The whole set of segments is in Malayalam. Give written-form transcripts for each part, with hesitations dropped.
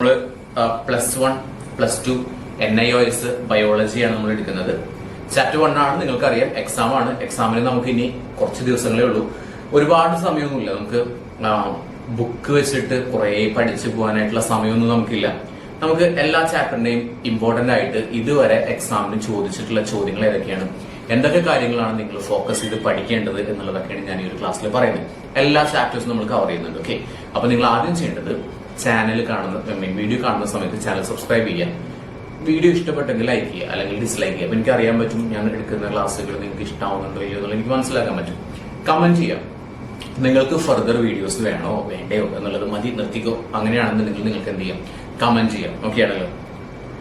നമ്മൾ +1 +2 NIOS ബയോളജിയാണ് നമ്മൾ എടുക്കുന്നത്. ചാപ്റ്റർ 1 ആണ്, നിങ്ങൾക്കറിയാം എക്സാം ആണ്. എക്സാമിന് നമുക്ക് ഇനി കുറച്ച് ദിവസങ്ങളേ ഉള്ളൂ, ഒരുപാട് സമയമൊന്നുമില്ല. നമുക്ക് ബുക്ക് വെച്ചിട്ട് കുറെ പഠിച്ചു പോകാനായിട്ടുള്ള സമയമൊന്നും നമുക്കില്ല. നമുക്ക് എല്ലാ ചാപ്റ്ററിന്റെയും ഇമ്പോർട്ടന്റ് ആയിട്ട് ഇതുവരെ എക്സാമിന് ചോദിച്ചിട്ടുള്ള ചോദ്യങ്ങൾ ഏതൊക്കെയാണ്, എന്തൊക്കെ കാര്യങ്ങളാണ് നിങ്ങൾ ഫോക്കസ് ചെയ്ത് പഠിക്കേണ്ടത് എന്നുള്ളതൊക്കെയാണ് ഞാൻ ഈ ഒരു ക്ലാസ്സിൽ പറയുന്നത്. എല്ലാ ചാപ്റ്റേഴ്സും നമ്മൾ കവർ ചെയ്യുന്നുണ്ട്. ഓക്കെ, അപ്പൊ നിങ്ങൾ ആദ്യം ചെയ്യേണ്ടത് ചാനൽ കാണുന്ന വീഡിയോ കാണുന്ന സമയത്ത് ചാനൽ സബ്സ്ക്രൈബ് ചെയ്യാം. വീഡിയോ ഇഷ്ടപ്പെട്ടെങ്കിൽ ലൈക്ക് ചെയ്യുക, അല്ലെങ്കിൽ ഡിസ്ലൈക്ക് ചെയ്യുക. എനിക്ക് അറിയാൻ പറ്റും ഞാൻ എടുക്കുന്ന ക്ലാസ്സുകൾ നിങ്ങൾക്ക് ഇഷ്ടമാവുന്നുണ്ടോ ഇല്ലയോ എന്നുള്ളത് എനിക്ക് മനസ്സിലാക്കാൻ പറ്റും. കമന്റ് ചെയ്യാം, നിങ്ങൾക്ക് ഫർദർ വീഡിയോസ് വേണോ വേണ്ടയോ എന്നുള്ളത് മതി നിർത്തിക്കോ, അങ്ങനെയാണെന്നുണ്ടെങ്കിൽ നിങ്ങൾക്ക് എന്ത് ചെയ്യാം, കമന്റ് ചെയ്യാം. ഓക്കെ ആണല്ലോ,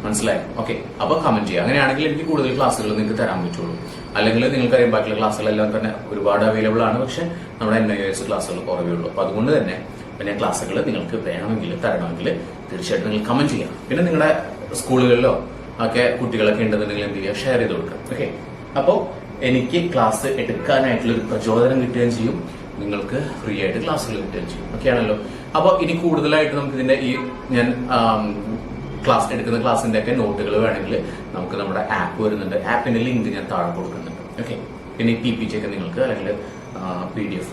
മനസ്സിലായോ? ഓക്കെ, അപ്പൊ കമന്റ് ചെയ്യാം. അങ്ങനെയാണെങ്കിൽ എനിക്ക് കൂടുതൽ ക്ലാസ്സുകൾ നിങ്ങൾക്ക് തരാൻ പറ്റുള്ളൂ. അല്ലെങ്കിൽ നിങ്ങൾക്കറിയാം ബാക്കിയുള്ള ക്ലാസ്സുകളെല്ലാം തന്നെ ഒരുപാട് അവൈലബിൾ ആണ്, പക്ഷെ നമ്മുടെ NIOS ക്ലാസ്സുകൾ കുറവേ ഉള്ളൂ. അപ്പൊ അതുകൊണ്ട് തന്നെ പിന്നെ ക്ലാസ്സുകൾ നിങ്ങൾക്ക് വേണമെങ്കിൽ തരണമെങ്കിൽ തീർച്ചയായിട്ടും നിങ്ങൾ കമന്റ് ചെയ്യാം. പിന്നെ നിങ്ങളുടെ സ്കൂളുകളിലോ ഒക്കെ കുട്ടികളൊക്കെ ഉണ്ടെന്നുണ്ടെങ്കിൽ എന്ത് ചെയ്യുക, ഷെയർ ചെയ്ത് കൊടുക്കുക. ഓക്കെ, അപ്പോൾ എനിക്ക് ക്ലാസ് എടുക്കാനായിട്ടുള്ള ഒരു പ്രചോദനം കിട്ടുകയും ചെയ്യും, നിങ്ങൾക്ക് ഫ്രീ ആയിട്ട് ക്ലാസ്സുകൾ കിട്ടുകയും ചെയ്യും. ഓക്കെ ആണല്ലോ. അപ്പോൾ ഇനി കൂടുതലായിട്ട് നമുക്ക് ഇതിന്റെ ഈ ഞാൻ ക്ലാസ് എടുക്കുന്ന ക്ലാസ്സിന്റെ ഒക്കെ നോട്ടുകൾ വേണമെങ്കിൽ നമുക്ക് നമ്മുടെ ആപ്പ് വരുന്നുണ്ട്. ആപ്പിന്റെ ലിങ്ക് ഞാൻ താഴെ കൊടുക്കുന്നുണ്ട്. ഓക്കെ, പിന്നെ ഈ PPT ഒക്കെ നിങ്ങൾക്ക് അല്ലെങ്കിൽ PDF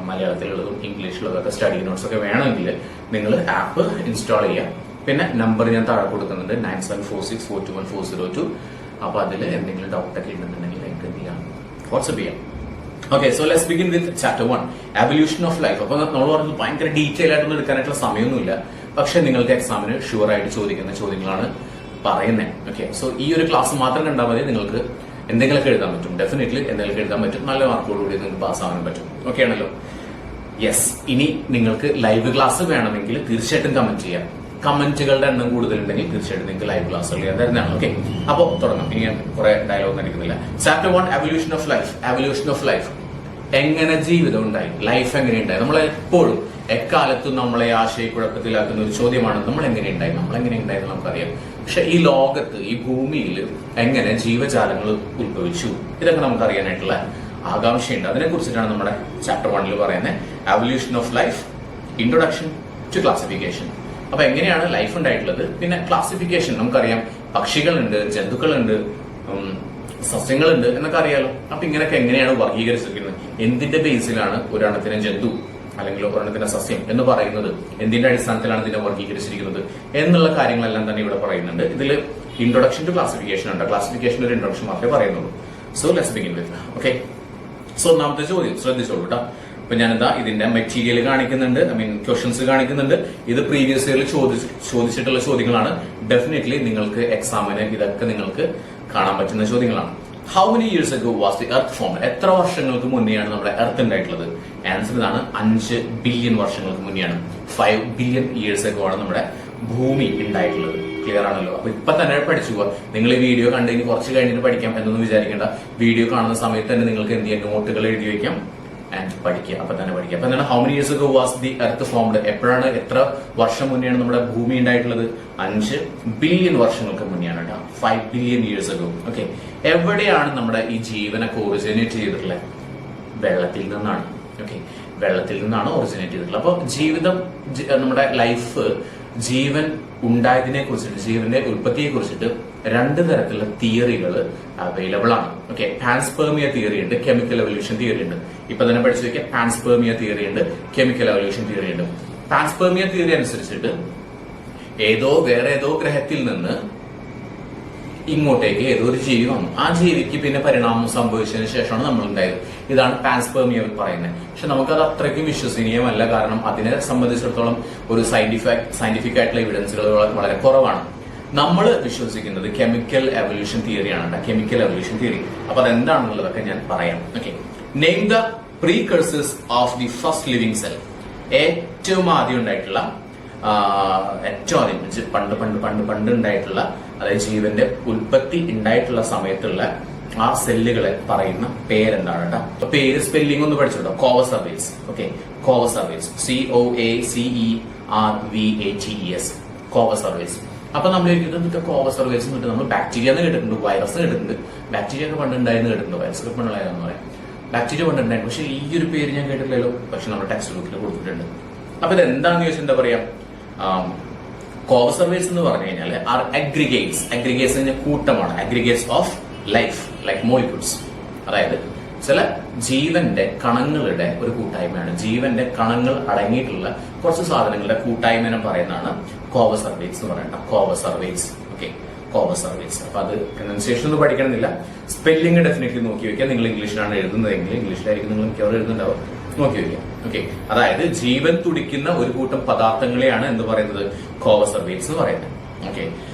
മലയാളത്തിലുള്ളതും ഇംഗ്ലീഷിലുള്ളതൊക്കെ സ്റ്റഡി നോട്ട്സ് ഒക്കെ വേണമെങ്കിൽ നിങ്ങൾ ആപ്പ് ഇൻസ്റ്റാൾ ചെയ്യാം. പിന്നെ നമ്പർ ഞാൻ താഴെ കൊടുക്കുന്നുണ്ട് 9746421402. അപ്പൊ അതിൽ എന്തെങ്കിലും ഡൗട്ട് ഒക്കെ ഉണ്ടെന്നുണ്ടെങ്കിൽ എനിക്ക് എന്ത് ചെയ്യാം, വാട്സ്ആപ്പ് ചെയ്യാം. Okay, so let's begin with chapter 1 evolution of life. അപ്പൊ നമ്മൾ പറഞ്ഞത് ഭയങ്കര ഡീറ്റെയിൽ ആയിട്ടൊന്നും എടുക്കാനായിട്ടുള്ള സമയമൊന്നുമില്ല, പക്ഷെ നിങ്ങൾക്ക് എക്സാമിന് ഷുവർ ആയിട്ട് ചോദിക്കുന്ന ചോദ്യങ്ങളാണ് പറയുന്നത്. ഓക്കെ, സോ ഈ ഒരു ക്ലാസ് മാത്രം കണ്ടാൽ മതി, നിങ്ങൾക്ക് എന്തെങ്കിലുമൊക്കെ എഴുതാൻ പറ്റും. ഡെഫിനറ്റ്ലി എന്തെങ്കിലും എഴുതാൻ പറ്റും, നല്ല മാർക്കോടുകൂടി നിങ്ങൾക്ക് പാസ് ആവാൻ പറ്റും. ഓക്കെ ആണല്ലോ. യെസ്, ഇനി നിങ്ങൾക്ക് ലൈവ് ക്ലാസ് വേണമെങ്കിൽ തീർച്ചയായിട്ടും കമന്റ് ചെയ്യാം. കമന്റുകളുടെ എണ്ണം കൂടുതലുണ്ടെങ്കിൽ തീർച്ചയായിട്ടും നിങ്ങൾക്ക് ലൈവ് ക്ലാസ്സുകൾ ചെയ്യാൻ തരുന്നതാണ്. ഓക്കെ, അപ്പോൾ തുടങ്ങാം. ഇനി ഞാൻ കുറെ ഡയലോഗ് നടിക്കുന്നില്ല. Chapter 1 evolution of life. Evolution of life, എങ്ങനെ ജീവിതം ഉണ്ടായി, ലൈഫ് എങ്ങനെയുണ്ടായി. നമ്മളെപ്പോഴും എക്കാലത്തും നമ്മളെ ആശയക്കുഴപ്പത്തിലാക്കുന്ന ഒരു ചോദ്യമാണ് നമ്മൾ എങ്ങനെ ഉണ്ടായി എന്ന് നമുക്കറിയാം. പക്ഷെ ഈ ലോകത്ത്, ഈ ഭൂമിയിൽ എങ്ങനെ ജീവജാലങ്ങൾ ഉത്ഭവിച്ചു, ഇതൊക്കെ നമുക്കറിയാനായിട്ടുള്ള ആകാംക്ഷയുണ്ട്. അതിനെ കുറിച്ചിട്ടാണ് നമ്മുടെ ചാപ്റ്റർ 1 പറയുന്നത്. Evolution of life, introduction to classification. അപ്പൊ എങ്ങനെയാണ് ലൈഫ് ഉണ്ടായിട്ടുള്ളത്, പിന്നെ ക്ലാസിഫിക്കേഷൻ. നമുക്കറിയാം പക്ഷികളുണ്ട്, ജന്തുക്കളുണ്ട്, സസ്യങ്ങളുണ്ട് എന്നൊക്കെ അറിയാലോ. അപ്പൊ ഇങ്ങനെയൊക്കെ എങ്ങനെയാണ് വർഗീകരിച്ചിരിക്കുന്നത്, എന്തിന്റെ ബേസിലാണ് ഒരെണ്ണത്തിന് ജന്തു അല്ലെങ്കിൽ ഒരെണ്ണത്തിന് സസ്യം എന്ന് പറയുന്നത്, എന്തിന്റെ അടിസ്ഥാനത്തിലാണ് ഇതിനെ വർഗീകരിച്ചിരിക്കുന്നത് എന്നുള്ള കാര്യങ്ങളെല്ലാം തന്നെ ഇവിടെ പറയുന്നുണ്ട്. ഇതിൽ ഇൻട്രൊഡക്ഷൻ ടു ക്ലാസിഫിക്കേഷൻ ഉണ്ട്. ക്ലാസിഫിക്കേഷൻ ഒരു ഇൻട്രൊഡക്ഷൻ മാത്രമേ പറയുന്നുള്ളൂ. So let's begin with. Okay, so ഒന്നാമത്തെ ചോദ്യം ശ്രദ്ധിച്ചോളൂ കേട്ടോ. അപ്പൊ ഞാനിതാ ഇതിന്റെ മെറ്റീരിയൽ കാണിക്കുന്നുണ്ട്, ക്വസ്റ്റ്യൻസ് കാണിക്കുന്നുണ്ട്. ഇത് പ്രീവിയസ് ഇയറിൽ ചോദിച്ചിട്ടുള്ള ചോദ്യങ്ങളാണ്. ഡെഫിനറ്റ്ലി നിങ്ങൾക്ക് എക്സാമിന് ഇതൊക്കെ നിങ്ങൾക്ക് കാണാൻ പറ്റുന്ന ചോദ്യങ്ങളാണ്. How many years ago was the earth formed? എത്ര വർഷങ്ങൾക്ക് മുന്നെയാണ് നമ്മുടെ എർത്ത് ഉണ്ടായിട്ടുള്ളത്? ആൻസർ ഇതാണ്, 5 ബില്യൺ വർഷങ്ങൾക്ക് മുന്നെയാണ്. 5 ബില്യൺ ഇയേഴ്സ് അഗോ ആണ് നമ്മുടെ ഭൂമി ഉണ്ടായിട്ടുള്ളത്. ക്ലിയർ ആണല്ലോ. അപ്പൊ ഇപ്പൊ തന്നെ പഠിച്ചു പോവാ. നിങ്ങൾ ഈ വീഡിയോ കണ്ട് ഇനി കുറച്ച് കഴിഞ്ഞിട്ട് പഠിക്കാം എന്നൊന്നും വിചാരിക്കേണ്ട. വീഡിയോ കാണുന്ന സമയത്ത് തന്നെ നിങ്ങൾക്ക് എന്ത് ചെയ്യാം, നോട്ടുകൾ എഴുതി വയ്ക്കാം ആൻഡ് പഠിക്കുക. അപ്പൊ തന്നെ പഠിക്കുക. അപ്പൊ എന്താണ് how many years ago was the earth formed? എപ്പോഴാണ്, എത്ര വർഷം മുന്നെയാണ് നമ്മുടെ ഭൂമി ഉണ്ടായിട്ടുള്ളത്? 5 ബില്യൺ വർഷങ്ങൾക്ക് മുന്നെയാണ് കേട്ടോ. 5 ബില്യൺ ഇയേഴ്സ് അഗോ. ഓക്കെ, എവിടെയാണ് നമ്മുടെ ഈ ജീവനൊക്കെ ഒറിജിനേറ്റ് ചെയ്തിട്ടുള്ളത്? വെള്ളത്തിൽ നിന്നാണ്. ഓക്കെ, വെള്ളത്തിൽ നിന്നാണ് ഒറിജിനേറ്റ് ചെയ്തിട്ടുള്ളത്. അപ്പൊ ജീവിതം, നമ്മുടെ ലൈഫ്, ജീവൻ ഉണ്ടായതിനെ കുറിച്ചിട്ട്, ജീവന്റെ ഉൽപ്പത്തിയെ കുറിച്ചിട്ട് 2 തരത്തിലുള്ള തിയറികൾ അവൈലബിൾ ആണ്. ഓക്കെ, പാൻസ്പെർമിയ തിയറി ഉണ്ട്, കെമിക്കൽ എവല്യൂഷൻ തിയറി ഉണ്ട്. ഇപ്പൊ തന്നെ പഠിച്ചു വെക്കുക, പാൻസ്പെർമിയ തിയറി ഉണ്ട്, കെമിക്കൽ എവല്യൂഷൻ തിയറി ഉണ്ട്. പാൻസ്പെർമിയ തിയറി അനുസരിച്ചിട്ട് വേറെ ഏതോ ഗ്രഹത്തിൽ നിന്ന് ഇങ്ങോട്ടേക്ക് ഏതോ ഒരു ജീവി വന്നു. ആ ജീവിക്ക് പിന്നെ പരിണാമം സംഭവിച്ചതിന് ശേഷമാണ് നമ്മൾ ഉണ്ടായത്. ഇതാണ് പാൻസ്പെർമിയ പറയുന്നത്. പക്ഷെ നമുക്കത് അത്രയ്ക്കും വിശ്വസനീയമല്ല, കാരണം അതിനെ സംബന്ധിച്ചിടത്തോളം ഒരു സയന്റിഫിക് ആയിട്ടുള്ള എവിഡൻസുകൾ വളരെ കുറവാണ്. നമ്മൾ വിശ്വസിക്കുന്നത് കെമിക്കൽ എവല്യൂഷൻ തിയറിയാണ്. Chemical evolution theory. അപ്പൊ അതെന്താണെന്നുള്ളതൊക്കെ ഞാൻ പറയാം. Okay, name the precursors of the first living cell. ഏറ്റവും ആദ്യം ഉണ്ടായിട്ടുള്ള, ഏറ്റവും ആദ്യം പണ്ട് ഉണ്ടായിട്ടുള്ള, അതായത് ജീവന്റെ ഉൽപ്പത്തി ഉണ്ടായിട്ടുള്ള സമയത്തുള്ള ആ സെല്ലുകളെ പറയുന്ന പേരെന്താണ് കേട്ടോ. അപ്പൊ പേര് സ്പെല്ലിംഗ് ഒന്ന് പഠിച്ചോട്ടോ. കോവസർവേസ്. Okay, കോവസർവേസ്, COACERVATES, കോവസർവേസ്. അപ്പൊ നമ്മൾ ഇതൊക്കെ കോവസർവേസ് എന്നിട്ട് നമ്മൾ ബാക്ടീരിയ എന്ന് കേട്ടിട്ടുണ്ട്, വൈറസ് കേട്ടിട്ടുണ്ട്. ബാക്ടീരിയ ഒക്കെ പണ്ടുണ്ടായെന്ന് കേട്ടിട്ടുണ്ട്, വൈറസ് ഒക്കെ പണ്ടുണ്ടായെന്ന് പറയാം. ബാക്ടീരിയ പണ്ടുണ്ടായിരുന്നു, പക്ഷെ ഈ ഒരു പേര് ഞാൻ കേട്ടില്ലല്ലോ. പക്ഷെ നമ്മുടെ ടെക്സ്റ്റ് ബുക്കിൽ കൊടുത്തിട്ടുണ്ട്. അപ്പൊ ഇത് എന്താണെന്ന് ചോദിച്ചാൽ എന്താ പറയാ, കോവസർവേറ്റ്സ് എന്ന് പറഞ്ഞു കഴിഞ്ഞാൽ ആർ അഗ്രിഗേറ്റ്സ് കൂട്ടമാണ്, aggregates of life like molecules. അതായത് ചില ജീവന്റെ കണങ്ങളുടെ ഒരു കൂട്ടായ്മയാണ്, ജീവന്റെ കണങ്ങൾ അടങ്ങിയിട്ടുള്ള കുറച്ച് സാധനങ്ങളുടെ കൂട്ടായ്മനെ പറയുന്നതാണ് കോവസർവേറ്റ്സ് എന്ന് പറയുന്നത്. കോവസർവേറ്റ്സ്. ഓക്കെ, കോവസർവേറ്റ്സ്. അപ്പൊ അത് പ്രൊനൗൺസിയേഷൻ ഒന്നും പഠിക്കണമെന്നില്ല, സ്പെല്ലിംഗ് ഡെഫിനറ്റ്ലി നോക്കി വെക്കാം. നിങ്ങൾ ഇംഗ്ലീഷിലാണ് എഴുതുന്നതെങ്കിൽ ഇംഗ്ലീഷിലായിരിക്കും നിങ്ങൾ മിക്കവാറും എഴുതുന്നുണ്ടാവും, നോക്കി വെക്കാം. ഓക്കെ, അതായത് ജീവൻ തുടിക്കുന്ന ഒരു കൂട്ടം പദാർത്ഥങ്ങളെയാണ് എന്ന് പറയുന്നത് കോവസർവേറ്റ്സ് എന്ന് പറയുന്നത്. Okay,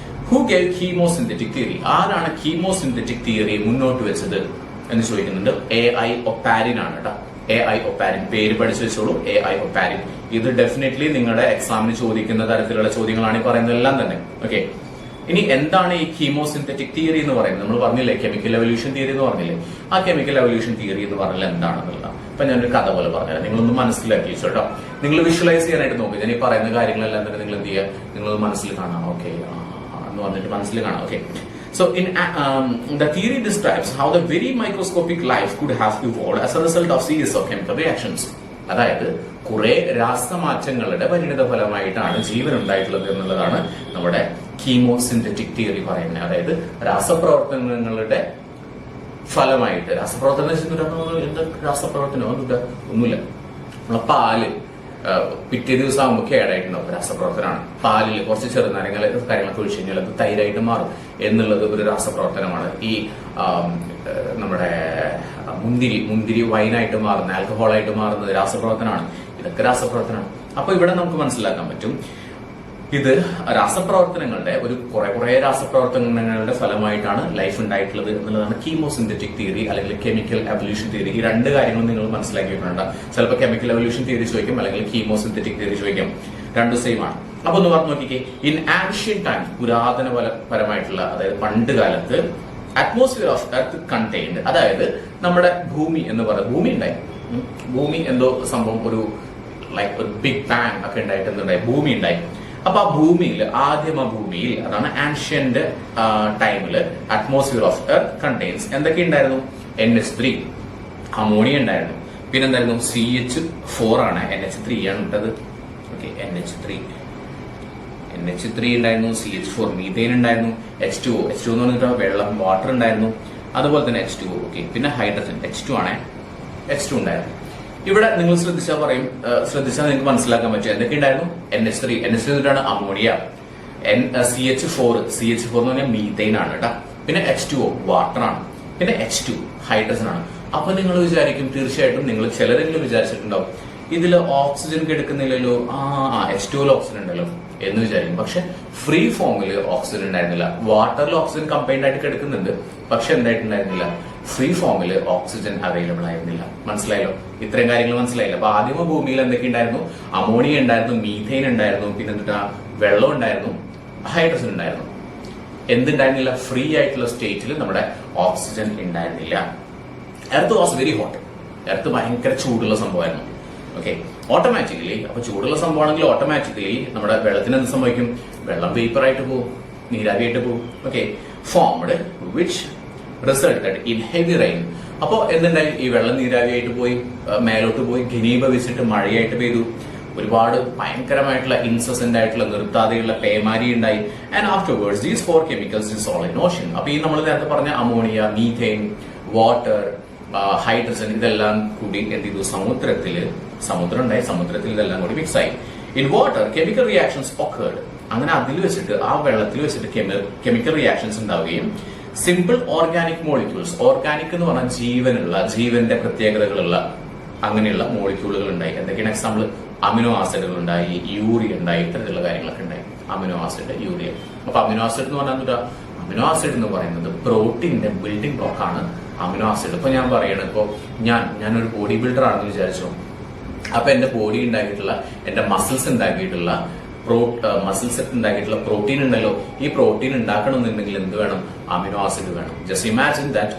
who gave chemosynthetic theory? ആരാണ് കീമോസിന്തറ്റിക് തിയറി മുന്നോട്ട് വെച്ചത് എന്ന് ചോദിക്കുന്നുണ്ട്. AI ഒപ്പാരിൻ ആണ് കേട്ടോ. AI ഒപ്പാരിൻ, പേര് പഠിച്ചു വെച്ചോളൂ, AI ഒപ്പാരിൻ. ഇത് ഡെഫിനറ്റ്ലി നിങ്ങളുടെ എക്സാമിന് ചോദിക്കുന്ന തരത്തിലുള്ള ചോദ്യങ്ങളാണ് ഈ പറയുന്നതെല്ലാം തന്നെ. ഓക്കെ, ഇനി എന്താണ് ഈ കീമോസിന്തറ്റിക് തിയറി എന്ന് പറയുന്നത്? നമ്മൾ പറഞ്ഞില്ലേ കെമിക്കൽ എവല്യൂഷൻ തിയറി എന്ന് പറഞ്ഞില്ലേ? ആ കെമിക്കൽ എവല്യൂഷൻ തിയറി എന്ന് പറഞ്ഞാൽ എന്താണെന്നുള്ളത് അപ്പൊ ഞാനൊരു കഥ പോലെ പറഞ്ഞുതരാം, നിങ്ങളൊന്ന് മനസ്സിലാക്കി വെച്ചോട്ടോ. നിങ്ങൾ വിഷ്വലൈസ് ചെയ്യാനായിട്ട് നോക്കുക. ഞാൻ ഈ പറയുന്ന കാര്യങ്ങളെല്ലാം തന്നെ നിങ്ങൾ എന്ത് ചെയ്യുക, നിങ്ങളത് മനസ്സിൽ കാണാം. ഓക്കെ എന്ന് പറഞ്ഞിട്ട് മനസ്സിൽ കാണാം. Okay, so the theory describes how the very microscopic life could have evolved as a result of series of chemical reactions. അതായത് കുറെ രാസമാറ്റങ്ങളുടെ പരിണിത ഫലമായിട്ടാണ് ജീവൻ ഉണ്ടായിട്ടുള്ളത് എന്നുള്ളതാണ് നമ്മുടെ കീമോസിന്തറ്റിക് തിയറി പറയുന്നത്. അതായത് രാസപ്രവർത്തനങ്ങളുടെ ഫലമായിട്ട്, രാസപ്രവർത്തനം ഒന്നുമില്ല, നമ്മളെ പാല് പിറ്റേ ദിവസം ആകുമ്പോൾ കേടായിട്ടുണ്ടാവും, രാസപ്രവർത്തനമാണ്. പാലിൽ കുറച്ച് ചെറുനാരങ്ങൾ കാര്യങ്ങളൊക്കെ ഒഴിച്ചു കഴിഞ്ഞാൽ അത് തൈരായിട്ട് മാറും എന്നുള്ളത് ഒരു രാസപ്രവർത്തനമാണ്. ഈ നമ്മുടെ മുന്തിരി വൈനായിട്ട് മാറുന്ന, ആൽക്കഹോളായിട്ട് മാറുന്നത് രാസപ്രവർത്തനമാണ്. ഇതൊക്കെ രാസപ്രവർത്തനമാണ്. അപ്പൊ ഇവിടെ നമുക്ക് മനസ്സിലാക്കാൻ പറ്റും ഇത് രാസപ്രവർത്തനങ്ങളുടെ കുറെ രാസപ്രവർത്തനങ്ങളുടെ ഫലമായിട്ടാണ് ലൈഫ് ഉണ്ടായിട്ടുള്ളത് എന്നുള്ളതാണ് കീമോസിന്തറ്റിക് തിയറി അല്ലെങ്കിൽ കെമിക്കൽ എവല്യൂഷൻ തിയറി. ഈ രണ്ട് കാര്യങ്ങളും നിങ്ങൾ മനസ്സിലാക്കിയിട്ടുണ്ട്. ചിലപ്പോൾ കെമിക്കൽ എവല്യൂഷൻ തിയറി ചോദിക്കും, അല്ലെങ്കിൽ കീമോസിന്തറ്റിക് തിയറി ചോദിക്കും, രണ്ടും സെയിം ആണ്. അപ്പൊ ഒന്ന് പറഞ്ഞു നോക്കിക്കേ, ഇൻ ആൻഷ്യൻ ടൈം, പുരാതനപരമായിട്ടുള്ള, അതായത് പണ്ട് കാലത്ത് അറ്റ്മോസ്ഫിയർ ഓഫ് എർത്ത് കണ്ടെയ്ൻഡ്, അതായത് നമ്മുടെ ഭൂമി എന്ന് പറയുന്നത്, ഭൂമി ഉണ്ടായി, ഭൂമി എന്തോ സംഭവം ഒരു ബിഗ് ബാങ് ഒക്കെ ഉണ്ടായിട്ട് എന്തുണ്ടായി, ഭൂമി ഉണ്ടായി. അപ്പൊ ആ ഭൂമിയിൽ അതാണ് ആൻഷ്യന്റ് ടൈമില് അറ്റ്മോസ്ഫിയർ ഓഫ് എർത്ത് കണ്ടെയ്ൻസ് എന്തൊക്കെ ഉണ്ടായിരുന്നു? NH3 അമോണിയ ഉണ്ടായിരുന്നു, പിന്നെന്തായിരുന്നു? CH4 ആണ്, NH3 ആണ് ഇട്ടത്. ഓക്കെ, NH3 ഉണ്ടായിരുന്നു, CH4 മീഥേൻ ഉണ്ടായിരുന്നു, H2O എന്ന് പറഞ്ഞിട്ട് വെള്ളം, വാട്ടർ ഉണ്ടായിരുന്നു, അതുപോലെ തന്നെ H2O. ഓക്കെ, പിന്നെ ഹൈഡ്രജൻ H2 ആണ്, H2 ഉണ്ടായിരുന്നു. ഇവിടെ നിങ്ങൾ ശ്രദ്ധിച്ചാൽ നിങ്ങൾക്ക് മനസ്സിലാക്കാൻ പറ്റും എന്തൊക്കെ ഉണ്ടായിരുന്നു. NH3 എന്നിട്ടാണ് അമോണിയ, CH4 എന്ന് പറഞ്ഞാൽ മീഥൈൻ ആണ് കേട്ടോ, പിന്നെ H2O വാട്ടർ ആണ്, പിന്നെ H2 ഹൈഡ്രജൻ ആണ്. അപ്പൊ നിങ്ങൾ വിചാരിക്കും, തീർച്ചയായിട്ടും നിങ്ങൾ ചിലരെങ്കിലും വിചാരിച്ചിട്ടുണ്ടാവും ഇതിൽ ഓക്സിജൻ എടുക്കുന്നില്ലല്ലോ, H2O ഓക്സിജൻ ഉണ്ടല്ലോ എന്ന് വിചാരിക്കും. പക്ഷെ ഫ്രീ ഫോമിൽ ഓക്സിജൻ ഉണ്ടായിരുന്നില്ല. വാട്ടറിൽ ഓക്സിജൻ കമ്പൈൻഡ് ആയിട്ട് കിടക്കുന്നുണ്ട്, പക്ഷെ എന്തായിട്ടുണ്ടായിരുന്നില്ല, ഫ്രീ ഫോമിൽ ഓക്സിജൻ അവൈലബിൾ ആയിരുന്നില്ല. മനസ്സിലായല്ലോ? ഇത്രയും കാര്യങ്ങൾ മനസ്സിലായില്ല. അപ്പൊ ആദ്യമ ഭൂമിയിൽ എന്തൊക്കെ ഉണ്ടായിരുന്നു? അമോണിയ ഉണ്ടായിരുന്നു, മീഥൈൻ ഉണ്ടായിരുന്നു, പിന്നെ എന്നിട്ട് വെള്ളം ഉണ്ടായിരുന്നു, ഹൈഡ്രജൻ ഉണ്ടായിരുന്നു. എന്തുണ്ടായിരുന്നില്ല? ഫ്രീ ആയിട്ടുള്ള സ്റ്റേറ്റിൽ നമ്മുടെ ഓക്സിജൻ ഉണ്ടായിരുന്നില്ല. Earth was very hot. Earth ഭയങ്കര ചൂടുള്ള സംഭവമായിരുന്നു. ഓക്കെ, ഓട്ടോമാറ്റിക്കലി, അപ്പൊ ചൂടുള്ള സംഭവമാണെങ്കിൽ ഓട്ടോമാറ്റിക്കലി നമ്മുടെ വെള്ളത്തിന് എന്ത് സംഭവിക്കും? വെള്ളം വേപ്പറായിട്ട് പോകും, നീരാവിയായിട്ട് പോകും. Okay, formed which resulted in heavy rain. അപ്പോ എന്തുണ്ടായി? ഈ വെള്ളം നീരാവിയായിട്ട് പോയി, മേലോട്ട് പോയി, ഘനീഭവിച്ചിട്ട് മഴയായിട്ട് പെയ്തു. ഒരുപാട് ഭയങ്കരമായിട്ടുള്ള ഇൻസസെന്റ് ആയിട്ടുള്ള നിർത്താതെയുള്ള പേമാരി ഉണ്ടായി. And afterwards these 4 chemicals dissolve in Ocean. അപ്പൊ ഈ നമ്മൾ നേരത്തെ പറഞ്ഞ അമോണിയ, മീഥൈൻ, വാട്ടർ, ഹൈഡ്രജൻ ഇതെല്ലാം കൂടി എന്ത് ചെയ്തു? സമുദ്രം ഉണ്ടായി, സമുദ്രത്തിൽ ഇതെല്ലാം കൂടി മിക്സ് ആയി. In water chemical reactions occurred. അങ്ങനെ അതിൽ വെച്ചിട്ട്, ആ വെള്ളത്തിൽ വെച്ചിട്ട് കെമിക്കൽ റിയാക്ഷൻസ് ഉണ്ടാവുകയും സിമ്പിൾ ഓർഗാനിക് മോളിക്യൂൾസ്, ഓർഗാനിക് എന്ന് പറഞ്ഞാൽ ജീവന്റെ പ്രത്യേകതകളുള്ള അങ്ങനെയുള്ള മോളിക്യൂളുകൾ ഉണ്ടായി. എന്തൊക്കെയാണ് എക്സാമ്പിൾ? അമിനോ ആസിഡുകൾ ഉണ്ടായി, യൂറിയ ഉണ്ടായി, ഇത്തരത്തിലുള്ള കാര്യങ്ങളൊക്കെ ഉണ്ടായി. Amino acid, urea. അപ്പൊ അമിനോ ആസിഡ് എന്ന് പറഞ്ഞാൽ എന്താ? അമിനോ ആസിഡ് എന്ന് പറയുന്നത് പ്രോട്ടീന്റെ ബിൽഡിംഗ് ബ്ലോക്ക് ആണ് അമിനോ ആസിഡ്. ഇപ്പൊ ഞാൻ പറയണം, ഇപ്പൊ ഞാനൊരു ബോഡി ബിൽഡർ ആണെന്ന് വിചാരിച്ചോ. അപ്പൊ എന്റെ ബോഡി ഉണ്ടാക്കിയിട്ടുള്ള, എന്റെ മസിൽസ് ഉണ്ടാക്കിയിട്ടുള്ള പ്രോട്ടീൻ ഉണ്ടല്ലോ, ഈ പ്രോട്ടീൻ ഉണ്ടാക്കണമെന്നുണ്ടെങ്കിൽ എന്ത് വേണം? അമിനോ ആസിഡ് വേണം. Just imagine that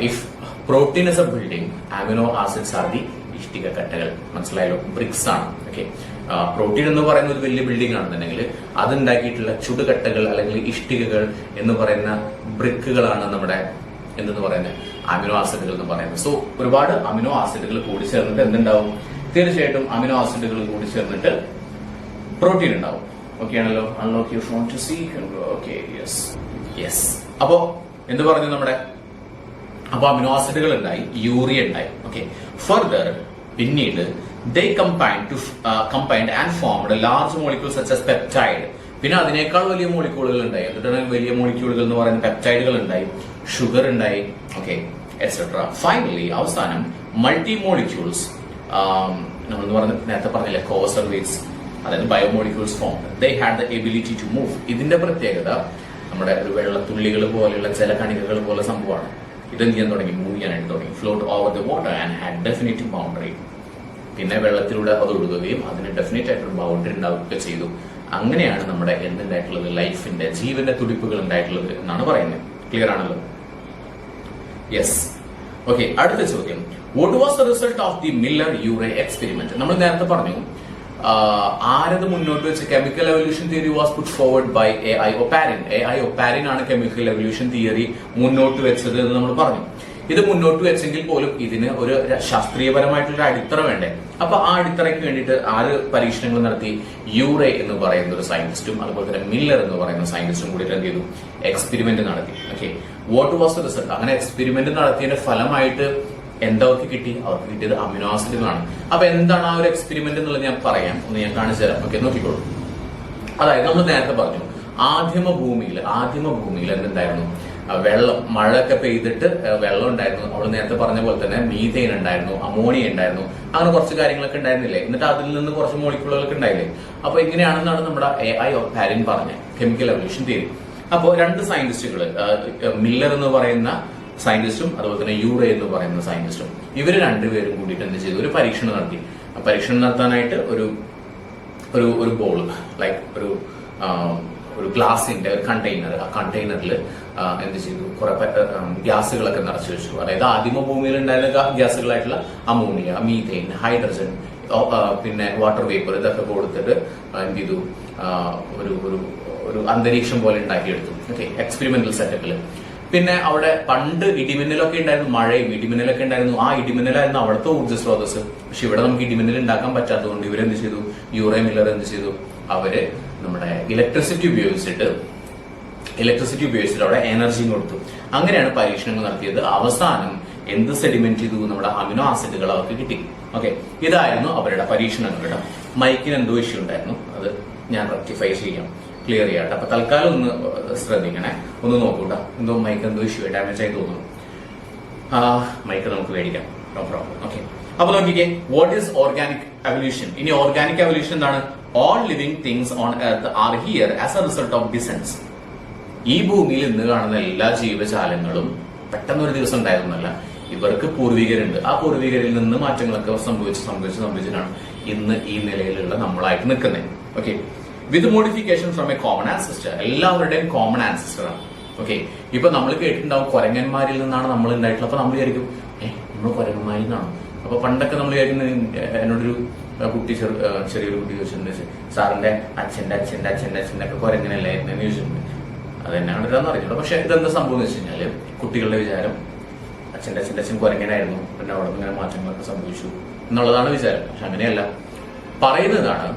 if protein is A building, amino acids are the ഇഷ്ടിക കട്ടകൾ. മനസ്സിലായല്ലോ? ബ്രിക്സ് ആണ്. ഓക്കെ, പ്രോട്ടീൻ എന്ന് പറയുന്ന ഒരു വലിയ ബിൽഡിംഗ് ആണെന്നുണ്ടെങ്കിൽ അതുണ്ടാക്കിയിട്ടുള്ള ചുടുകട്ടകൾ അല്ലെങ്കിൽ ഇഷ്ടികകൾ എന്ന് പറയുന്ന ബ്രിക്കുകളാണ് നമ്മുടെ എന്തെന്ന് പറയുന്നത്? അമിനോ ആസിഡുകൾ എന്ന് പറയുന്നത്. സോ ഒരുപാട് അമിനോ ആസിഡുകൾ കൂടി ചേർന്നിട്ട് എന്തുണ്ടാവും? തീർച്ചയായിട്ടും അമിനോ ആസിഡുകൾ കൂടി ചേർന്നിട്ട് പ്രോട്ടീൻ ഉണ്ടാവും. ഓക്കെ ആണല്ലോ. Unlock your phone to see. Okay, yes. അപ്പോ എന്ത് പറഞ്ഞു നമ്മുടെ? അപ്പൊ അമിനോ ആസിഡുകൾ ഉണ്ടായി, യൂറിയ ഉണ്ടായി. ഓക്കെ, ഫർദർ പിന്നീട് they combined and formed a large molecule such as peptide. പിന്നെ അതിനേക്കാൾ വലിയ മോളിക്യൂളുകൾ ഉണ്ടായി. എന്നിട്ടാണ് വലിയ മോളിക്യൂളുകൾ എന്ന് പറയുന്ന പെപ്റ്റൈഡുകൾ ഉണ്ടായി, ഷുഗർ ഉണ്ടായി, ഓക്കെ, എക്സെട്ര. ഫൈനലി അവസാനം മൾട്ടി മോളിക്യൂൾസ്, നമ്മൾ നേരത്തെ പറഞ്ഞില്ലേ കോസർവേറ്റ്സ്, അതായത് biomolecules form. They had the ability to move. ഇതിന്റെ പ്രത്യേകത നമ്മുടെ ഒരു വെള്ളത്തുള്ളികൾ പോലെയുള്ള ജലകണികകൾ പോലെ സംഭവമാണ്. ഇതെന്ത് ചെയ്യാൻ തുടങ്ങി? മൂവ് ചെയ്യാനായിട്ട് തുടങ്ങി. Float over the water and had definite boundary. പിന്നെ വെള്ളത്തിലൂടെ അത് ഒഴുകുകയും അതിന് ഡെഫിനറ്റ് ആയിട്ടൊരു ബൗണ്ടറി ഉണ്ടാവുകയൊക്കെ ചെയ്തു. അങ്ങനെയാണ് നമ്മുടെ എന്തുണ്ടായിട്ടുള്ളത്? ലൈഫിന്റെ, ജീവന്റെ തുടിപ്പുകൾ ഉണ്ടായിട്ടുള്ളത് എന്നാണ് പറയുന്നത്. ക്ലിയർ ആണല്ലോ? യെസ്. ഓക്കെ, അടുത്ത ചോദ്യം. What was the result of the Miller Urey experiment? നമ്മൾ നേരത്തെ പറഞ്ഞു ആരത് മുന്നോട്ട് വെച്ച chemical evolution theory was put forward by A I. Oparin. A I. Oparin ആണ് കെമിക്കൽ എവല്യൂഷൻ തിയറി മുന്നോട്ട് വെച്ചത് എന്ന് നമ്മൾ പറഞ്ഞു. ഇത് മുന്നോട്ട് വെച്ചെങ്കിൽ പോലും ഇതിന് ഒരു ശാസ്ത്രീയപരമായിട്ടുള്ള അടിത്തറ വേണ്ടേ? അപ്പൊ ആ അടിത്തറയ്ക്ക് വേണ്ടിയിട്ട് ആര് പരീക്ഷണങ്ങൾ നടത്തി? യൂറേ എന്ന് പറയുന്ന ഒരു സയന്റിസ്റ്റും അതുപോലെ തന്നെ മില്ലർ എന്ന് പറയുന്ന സയന്റിസ്റ്റും കൂടിയിട്ട് എന്ത് ചെയ്തു? എക്സ്പെരിമെന്റ് നടത്തി. Okay, what was the result? അങ്ങനെ എക്സ്പെരിമെന്റ് നടത്തിയതിന്റെ ഫലമായിട്ട് എന്തൊക്കെ കിട്ടി? അവർക്ക് കിട്ടിയത് അമിനോ ആസിഡുകളാണ്. അപ്പൊ എന്താണ് ആ ഒരു എക്സ്പെരിമെന്റ് എന്നുള്ളത് ഞാൻ പറയാം, ഒന്ന് ഞാൻ കാണിച്ചു തരാം. ഓക്കെ, നോക്കിക്കോളൂ. അതായത് നമ്മൾ നേരത്തെ പറഞ്ഞു ആദിമ ഭൂമിയിൽ എന്തുണ്ടായിരുന്നു? വെള്ളം, മഴയൊക്കെ പെയ്തിട്ട് വെള്ളം ഉണ്ടായിരുന്നു. അവൾ നേരത്തെ പറഞ്ഞ പോലെ തന്നെ മീഥെയിൻ ഉണ്ടായിരുന്നു, അമോണിയ ഉണ്ടായിരുന്നു, അങ്ങനെ കുറച്ച് കാര്യങ്ങളൊക്കെ ഉണ്ടായിരുന്നില്ലേ? എന്നിട്ട് അതിൽ നിന്ന് കുറച്ച് മോളിക്യൂളുകളൊക്കെ ഉണ്ടായില്ലേ? അപ്പൊ ഇങ്ങനെയാണെന്നാണ് നമ്മുടെ എ.ഐ. ഒപാരിൻ പറഞ്ഞ കെമിക്കൽ എവല്യൂഷൻ തിയറി. അപ്പോൾ രണ്ട് സയന്റിസ്റ്റുകൾ, മില്ലർ എന്ന് പറയുന്ന സയന്റിസ്റ്റും അതുപോലെ തന്നെ യൂറേ എന്ന് പറയുന്ന സയന്റിസ്റ്റും, ഇവര് രണ്ടുപേരും കൂടിയിട്ട് എന്ത് ചെയ്തു? ഒരു പരീക്ഷണം നടത്തി. പരീക്ഷണം നടത്താനായിട്ട് ഒരു ബോൾ, ലൈക്ക് ഒരു ഗ്ലാസിന്റെ ഒരു കണ്ടെയ്നർ, ആ കണ്ടെയ്നറിൽ എന്ത് ചെയ്തു? കുറെ ഗ്യാസുകളൊക്കെ നിറച്ചു വെച്ചു. അതായത് ആദിമ ഭൂമിയിൽ ഉണ്ടായിരുന്ന ഗ്യാസുകളായിട്ടുള്ള അമോണിയ, മീഥെയിൻ, ഹൈഡ്രജൻ, പിന്നെ വാട്ടർ വേപ്പർ, ഇതൊക്കെ കൊടുത്തിട്ട് എന്ത് ചെയ്തു? ഒരു അന്തരീക്ഷം പോലെ ഉണ്ടാക്കിയെടുത്തു. ഓക്കെ, എക്സ്പെരിമെന്റൽ സെറ്റപ്പിൽ. പിന്നെ അവിടെ പണ്ട് ഇടിമിന്നലൊക്കെ ഉണ്ടായിരുന്നു, മഴയും ഇടിമിന്നലൊക്കെ ഉണ്ടായിരുന്നു. ആ ഇടിമിന്നലായിരുന്നു അവിടുത്തെ ഊർജ്ജ സ്രോതസ്. പക്ഷെ ഇവിടെ നമുക്ക് ഇടിമിന്നൽ ഉണ്ടാക്കാൻ പറ്റാത്തതുകൊണ്ട് ഇവരെന്ത് ചെയ്തു? യൂറേ മില്ലർ എന്ത് ചെയ്തു? അവര് നമ്മുടെ ഇലക്ട്രിസിറ്റി ഉപയോഗിച്ചിട്ട് അവിടെ എനർജി കൊടുത്തു. അങ്ങനെയാണ് പരീക്ഷണങ്ങൾ നടത്തിയത്. അവസാനം എന്ത് സെഡിമെന്റ് ചെയ്തു? നമ്മുടെ അമിനോ ആസിഡുകൾ അവർക്ക് കിട്ടി. ഓക്കെ, ഇതായിരുന്നു അവരുടെ പരീക്ഷണങ്ങളുടെ. മൈക്കിന് എന്തോ ഇഷ്യൂ ഉണ്ടായിരുന്നു, അത് ഞാൻ റെക്ടിഫൈ ചെയ്യാം, ക്ലിയർ ചെയ്യാട്ടെ. അപ്പൊ തൽക്കാലം ഒന്ന് ശ്രദ്ധിക്കണേ, ഒന്ന് നോക്കൂട്ടാ. എന്തോ മൈക്ക് എന്തോ ഇഷ്യൂ ഡാമേജ് ആയി തോന്നുന്നു. മൈക്ക് നമുക്ക് മേടിക്കാം, നോ പ്രോബ്ലം. ഓക്കെ, അപ്പൊ നോക്കിക്കേ, വാട്ട് ഈസ് ഓർഗാനിക് എവല്യൂഷൻ? ഇനി ഓർഗാനിക് എവല്യൂഷൻ എന്താണ്? All living things on earth are here as a result of descends. ഈ ഭൂമിയിൽ ഇന്ന് കാണുന്ന എല്ലാ ജീവജാലങ്ങളും പെട്ടെന്നൊരു ദിവസം ഉണ്ടായിരുന്നല്ല, ഇവർക്ക് പൂർവികരുണ്ട്. ആ പൂർവികരിൽ നിന്ന് മാറ്റങ്ങളൊക്കെ സംഭവിച്ചിട്ടാണ് ഇന്ന് ഈ നിലയിലുള്ള നമ്മളായിട്ട് നിൽക്കുന്നത്. Okay, with modification from A common ancestor. എല്ലാവരുടെയും കോമൺ ആൻസിസ്റ്റർ ആണ്. ഓക്കെ, ഇപ്പൊ നമ്മൾ കേട്ടിട്ടുണ്ടാവും കുരങ്ങന്മാരിൽ നിന്നാണ് നമ്മൾ ഉണ്ടായിട്ടുള്ളത്. അപ്പൊ നമ്മൾ വിചാരിക്കും നമ്മൾ കുരങ്ങന്മാരിൽ നിന്നാണ്. അപ്പൊ പണ്ടൊക്കെ നമ്മൾ വിചാരിക്കുന്നത്, എന്നോടൊരു കുട്ടി ചെറിയൊരു കുട്ടി ചോദിച്ചിട്ടുണ്ട്, സാറിന്റെ അച്ഛന്റെ ഒക്കെ കുരങ്ങനല്ലേ എന്ന് ചോദിച്ചിട്ടുണ്ട്. അതെന്നെ കണ്ടിട്ടാന്ന് അറിഞ്ഞില്ല. പക്ഷെ ഇതെന്താ സംഭവം എന്ന് വെച്ച് കഴിഞ്ഞാല് കുട്ടികളുടെ വിചാരം അച്ഛന്റെ അച്ഛൻ കുരങ്ങനായിരുന്നു, പിന്നെ അവിടെ ഇങ്ങനെ മാറ്റങ്ങളൊക്കെ സംഭവിച്ചു എന്നുള്ളതാണ് വിചാരം. പക്ഷെ അങ്ങനെയല്ല. പറയുന്നതാണ്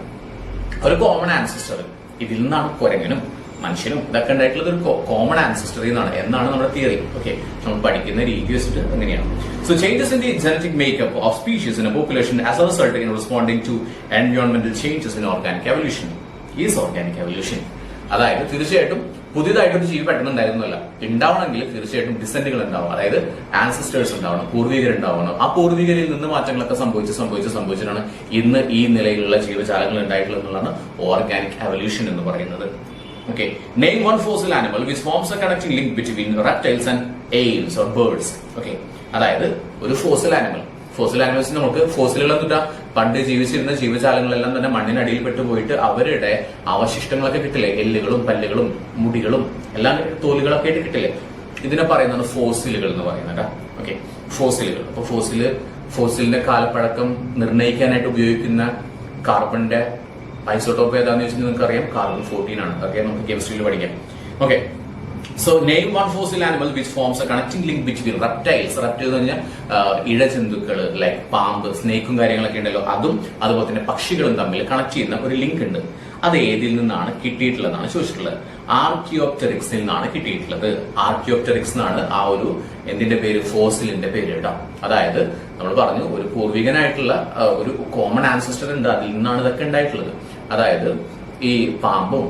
ഒരു കോമൺ ആൻസിസ്റ്റർ, ഇതിൽ നിന്നാണ് കുരങ്ങനും മനുഷ്യനും ഇതൊക്കെ ഉണ്ടായിട്ടുള്ളത് ഒരു കോമൺ ആൻസിസ്റ്ററി എന്നാണ് നമ്മുടെ തിയറി. ഓക്കെ, നമ്മൾ പഠിക്കുന്ന രീതി വെച്ചിട്ട് അങ്ങനെയാണ്. So changes in the genetic makeup of species in a population as a result in responding to എൻവയോൺമെന്റൽ changes in organic evolution is organic evolution. അതായത് തീർച്ചയായിട്ടും പുതിയതായിട്ടൊരു ജീവി പെട്ടെന്നുണ്ടായിരുന്നല്ല, ഉണ്ടാവണമെങ്കിൽ തീർച്ചയായിട്ടും ഡിസെന്റുകൾ ഉണ്ടാവും, അതായത് ആൻസിസ്റ്റേഴ്സ് ഉണ്ടാവണം, പൂർവികരുണ്ടാവണം. ആ പൂർവികരിൽ നിന്ന് മാറ്റങ്ങളൊക്കെ സംഭവിച്ചിട്ടാണ് ഇന്ന് ഈ നിലയിലുള്ള ജീവജാലങ്ങൾ ഉണ്ടായിട്ടുള്ളത് എന്നുള്ളതാണ് ഓർഗാനിക് എവല്യൂഷൻ എന്ന് പറയുന്നത്. Okay, name one fossil animal which forms a connecting link between reptiles and ales or birds. Okay, അതായത് ഒരു ഫോസിൽ ആനിമൽസ് നമുക്ക് ഫോസിലുകൾ എന്നിട്ടാ പണ്ട് ജീവിച്ചിരുന്ന ജീവജാലങ്ങളെല്ലാം തന്നെ മണ്ണിനടിയിൽ പെട്ടുപോയിട്ട് അവരുടെ അവശിഷ്ടങ്ങളൊക്കെ കിട്ടില്ലേ? എല്ലുകളും പല്ലുകളും മുടികളും എല്ലാം തോലുകളൊക്കെ ആയിട്ട് കിട്ടില്ലേ? ഇതിനെ പറയുന്നതാണ് ഫോസിലുകൾ എന്ന് പറയുന്നത്. ഓക്കെ, ഫോസിലുകൾ. അപ്പൊ ഫോസിലിന്റെ കാലപ്പഴക്കം നിർണ്ണയിക്കാനായിട്ട് ഉപയോഗിക്കുന്ന കാർബണിന്റെ ഐസോട്ടോപ്പ് ഏതാന്ന് വെച്ചാൽ നിങ്ങൾക്ക് അറിയാം, കാർബൺ-14 ആണ്. അതൊക്കെ നമുക്ക് കെമിസ്ട്രിയിൽ പഠിക്കാം. Okay, so name one fossil animal which forms A connecting link between reptiles. Reptile എന്ന് പറഞ്ഞാൽ ഇഴജന്തുക്കൾ, ലൈക്ക് പാമ്പ്, സ്നേക്കും കാര്യങ്ങളൊക്കെ ഉണ്ടല്ലോ, അതും അതുപോലെ തന്നെ പക്ഷികളും തമ്മിൽ കണക്ട് ചെയ്യുന്ന ഒരു ലിങ്ക് ഉണ്ട്. അത് ഏതിൽ നിന്നാണ് കിട്ടിയിട്ടുള്ളതാണ് ചോദിച്ചിട്ടുള്ളത്. ആർക്കിയോപ്റ്റെറിക്സിൽ നിന്നാണ് കിട്ടിയിട്ടുള്ളത്. ആർക്കിയോപ്റ്റെറിക്സ് എന്നാണ് ആ ഒരു എന്തിന്റെ പേര്, ഫോസിലിന്റെ പേര് കേട്ടോ. അതായത് നമ്മൾ പറഞ്ഞു ഒരു പൂർവികനായിട്ടുള്ള ഒരു കോമൺ ആൻസസ്റ്റർ ഉണ്ട്, അതിൽ നിന്നാണ് ഇതൊക്കെ ഉണ്ടായിട്ടുള്ളത്. അതായത് ഈ പാമ്പും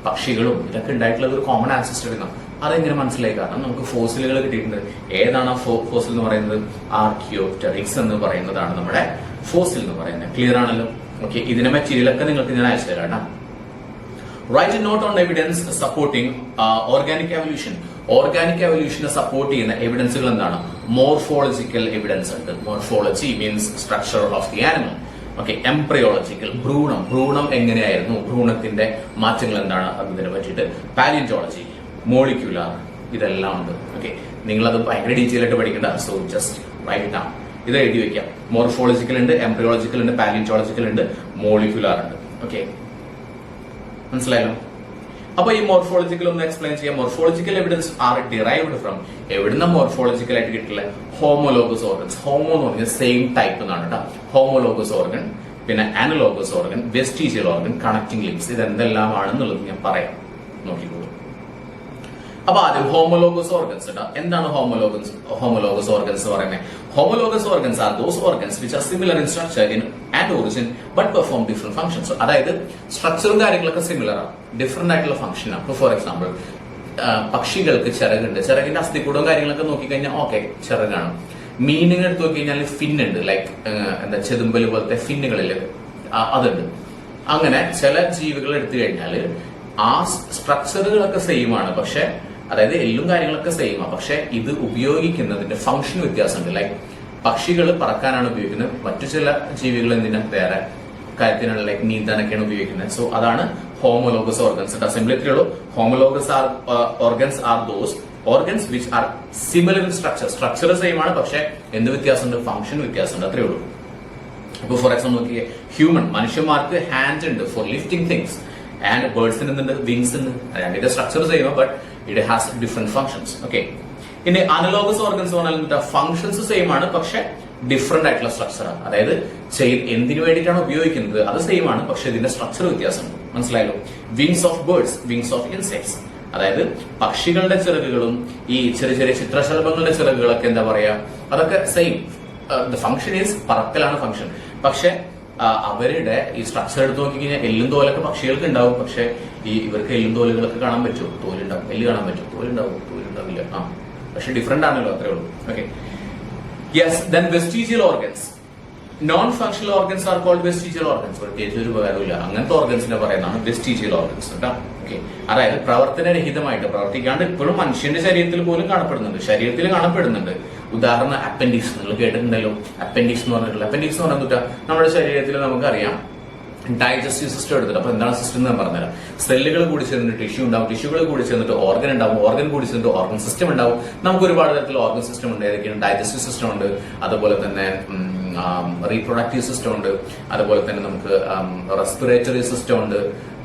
പക്ഷികളും ഇതൊക്കെ ഉണ്ടായിട്ടുള്ളത് ഒരു കോമൺ ആൻസസ്റ്റർ എന്നാണ്. അതെങ്ങനെ മനസ്സിലായി? കാരണം നമുക്ക് ഫോസിലുകൾ കിട്ടിയിട്ടുണ്ട്. ഏതാണ് ആ ഫോസിൽ എന്ന് പറയുന്നത്? ആർക്കിയോപ്റ്റെറിക്സ് എന്ന് പറയുന്നതാണ് നമ്മുടെ ഫോസിൽ എന്ന് പറയുന്നത്. ക്ലിയർ ആണല്ലോ? ഓക്കെ, ഇതിന്റെ മെറ്റീരിയൽ ഒക്കെ നിങ്ങൾക്ക് ഞാൻ അയച്ചു തരാം. Write a note on evidence supporting organic evolution. Organic എവല്യൂഷനെ സപ്പോർട്ട് ചെയ്യുന്ന എവിഡൻസുകൾ എന്താണ്? മോർഫോളജിക്കൽ എവിഡൻസ് ഉണ്ട്. Morphology means structure of the animal. Okay, embryological, ഭ്രൂണം എങ്ങനെയായിരുന്നു, ഭ്രൂണത്തിന്റെ മാറ്റങ്ങൾ എന്താണ് അതിനെ പറ്റിയിട്ട്. പാലിയോളജി, മോളിക്യുലാർ, ഇതെല്ലാം ഉണ്ട്. ഓക്കെ, നിങ്ങളത് ഭയങ്കര ഡീറ്റെയിൽ ആയിട്ട് പഠിക്കണ്ട. സോ ജസ്റ്റ് റൈറ്റ് ഡൗൺ, ഇത് എഴുതി വെക്കാം. മോർഫോളജിക്കൽ ഉണ്ട്, എംബ്രിയോളജിക്കൽ ഉണ്ട്, പാലിയോളജിക്കൽ ഉണ്ട്, മോളിക്യുലാർ ഉണ്ട്. ഓക്കെ, മനസ്സിലായല്ലോ? അപ്പൊ ഈ മോർഫോളജിക്കൽ ഒന്ന് എക്സ്പ്ലെയിൻ ചെയ്യാം. Morphological evidence are derived from, എവിടുന്ന മോർഫോളജിക്കൽ ആയിട്ട് കിട്ടില്ല? Homologous organs. ഹോമോ എന്ന് പറഞ്ഞാൽ സെയിം ടൈപ്പ് എന്നാണ് കേട്ടോ. ഹോമോലോഗസ് ഓർഗൻ, പിന്നെ analogous organ, vestigial organ, connecting links, ഇതെന്തെല്ലാമാണെന്നുള്ളത് ഞാൻ പറയാം, നോക്കിക്കോളൂ. അപ്പൊ ആദ്യം ഹോമോലോഗസ് ഓർഗൻസ് കേട്ടോ. എന്താണ് ഹോമോലോഗസ് ഓർഗൻസ് പറയുന്നത്? Homologous organs are those organs which are similar in structure in and origin but perform different functions. അതായത് സ്ട്രക്ചറും കാര്യങ്ങളൊക്കെ സിമിലർ ആണ്, ഡിഫറെന്റ് ആയിട്ടുള്ള ഫംഗ്ഷൻ ആണ്. ഫോർ എക്സാമ്പിൾ, പക്ഷികൾക്ക് ചിറകുണ്ട്, ചിറകിന്റെ അസ്ഥികൂടവും കാര്യങ്ങളൊക്കെ നോക്കിക്കഴിഞ്ഞാൽ ഓക്കെ ചിറകാണ്. മീനിങ് എടുത്ത് നോക്കി കഴിഞ്ഞാൽ ഫിൻ ഉണ്ട്, ലൈക്ക് എന്താ ചെതുമ്പല് പോലത്തെ ഫിന്നുകളില് അതുണ്ട്. അങ്ങനെ ചില ജീവികൾ എടുത്തു കഴിഞ്ഞാൽ ആ സ്ട്രക്ചറുകളൊക്കെ സെയിം ആണ്, പക്ഷെ അതായത് എല്ലും കാര്യങ്ങളൊക്കെ സെയിം ആണ്, പക്ഷെ ഇത് ഉപയോഗിക്കുന്നതിന്റെ ഫംഗ്ഷൻ വ്യത്യാസമുണ്ട്. ലൈക്ക് പക്ഷികൾ പറക്കാനാണ് ഉപയോഗിക്കുന്നത്, മറ്റു ചില ജീവികൾ എന്തിനാ വേറെ കാര്യത്തിനാണ്, ലൈക്ക് നീന്താനൊക്കെയാണ് ഉപയോഗിക്കുന്നത്. സോ അതാണ് ഹോമോലോഗസ് ഓർഗൻസ്. സിംപ്ലി ഇത്രയേ ഉള്ളൂ. Homologous organs are those organs which are similar in structure. Structure same ആണ്, പക്ഷെ എന്ത് വ്യത്യാസമുണ്ട്? ഫംഗ്ഷൻ വ്യത്യാസമുണ്ട്, അത്രയേ ഉള്ളൂ. ഇപ്പൊ ഫോർ എക്സാമ്പിൾ നോക്കിയേ, ഹ്യൂമൻ, മനുഷ്യന്മാർക്ക് ഹാൻഡ് ഉണ്ട് ഫോർ ലിഫ്റ്റിംഗ് തിങ്സ്, ആൻഡ് ബേർഡ്സിന് എന്തുണ്ട്? വിങ്സ് ഉണ്ട്. രണ്ടിന്റെ structure same, but it has different functions. Okay, ഇനി അനലോഗസ് ഓർഗൻസ് പറഞ്ഞാൽ ഫംഗ്ഷൻസ് സെയിം ആണ്, പക്ഷെ ഡിഫറെന്റ് ആയിട്ടുള്ള സ്ട്രക്ചറാണ്. അതായത് എന്തിനു വേണ്ടിയിട്ടാണ് ഉപയോഗിക്കുന്നത് അത് സെയിം ആണ്, പക്ഷെ ഇതിന്റെ സ്ട്രക്ചർ വ്യത്യാസമുണ്ട്. മനസ്സിലായല്ലോ? Wings of birds, wings of insects, അതായത് പക്ഷികളുടെ ചിറകുകളും ഈ ചെറിയ ചെറിയ ചിത്രശലഭങ്ങളുടെ ചിറകുകളൊക്കെ എന്താ പറയാ, അതൊക്കെ സെയിം. ദ ഫംഗ്ഷൻ ഈസ് പറക്കലാണ് ഫംഗ്ഷൻ, പക്ഷെ അവരുടെ ഈ സ്ട്രക്ചർ എടുത്ത് നോക്കിക്കഴിഞ്ഞാൽ എല്ലും തോലൊക്കെ പക്ഷികൾക്ക് ഉണ്ടാവും, പക്ഷെ ഇവർക്ക് എല്ലും തോലുകളൊക്കെ കാണാൻ പറ്റുമോ? തോലുണ്ടാവും. എല്ല് കാണാൻ പറ്റും? തോലുണ്ടാവില്ല. പക്ഷെ ഡിഫറെന്റ് ആണല്ലോ, അത്രേ ഉള്ളൂ. Okay, yes. Then vestigial organs. Non functional organs are called vestigial organs. പ്രത്യേകിച്ച് ഒരു ഉപകാരമില്ല, അങ്ങനത്തെ ഓർഗൻസിനെ പറയുന്നതാണ് വെസ്റ്റീജിയൽ ഓർഗൻസ് കേട്ടോ. ഓക്കെ, അതായത് പ്രവർത്തനരഹിതമായിട്ട്, പ്രവർത്തിക്കാണ്ട് ഇപ്പോഴും മനുഷ്യന്റെ ശരീരത്തിൽ പോലും കാണപ്പെടുന്നുണ്ട്. ഉദാഹരണം അപ്പൻഡിക്സ്, നിങ്ങൾ കേട്ടിട്ടുണ്ടല്ലോ. അപ്പൻഡിക്സ് എന്ന് പറഞ്ഞിട്ടുള്ള, അപ്പൻഡിക്സ് എന്ന് പറഞ്ഞാൽ നമ്മുടെ ശരീരത്തിൽ നമുക്കറിയാം ഡൈജസ്റ്റീവ് സിസ്റ്റം എടുത്തിട്ട്. അപ്പൊ എന്താണ് സിസ്റ്റം എന്ന് പറഞ്ഞുതരാം. സെല്ലുകൾ കൂടി ചേർന്നിട്ട് ടിഷ്യൂ ഉണ്ടാവും, ടിഷ്യൂകൾ കൂടി ചേർന്നിട്ട് ഓർഗൻ ഉണ്ടാവും, ഓർഗൻ കൂടി ചേർന്നിട്ട് ഓർഗൻ സിസ്റ്റം ഉണ്ടാവും. നമുക്ക് ഒരുപാട് തരത്തിലുള്ള ഓർഗൻ സിസ്റ്റം ഉണ്ട്. ഏതൊക്കെയാണ്? ഡൈജസ്റ്റീവ് സിസ്റ്റം ഉണ്ട്, അതുപോലെ തന്നെ റീപ്രൊഡക്റ്റീവ് സിസ്റ്റം ഉണ്ട്, അതുപോലെ തന്നെ നമുക്ക് റെസ്പിറേറ്ററി സിസ്റ്റം ഉണ്ട്.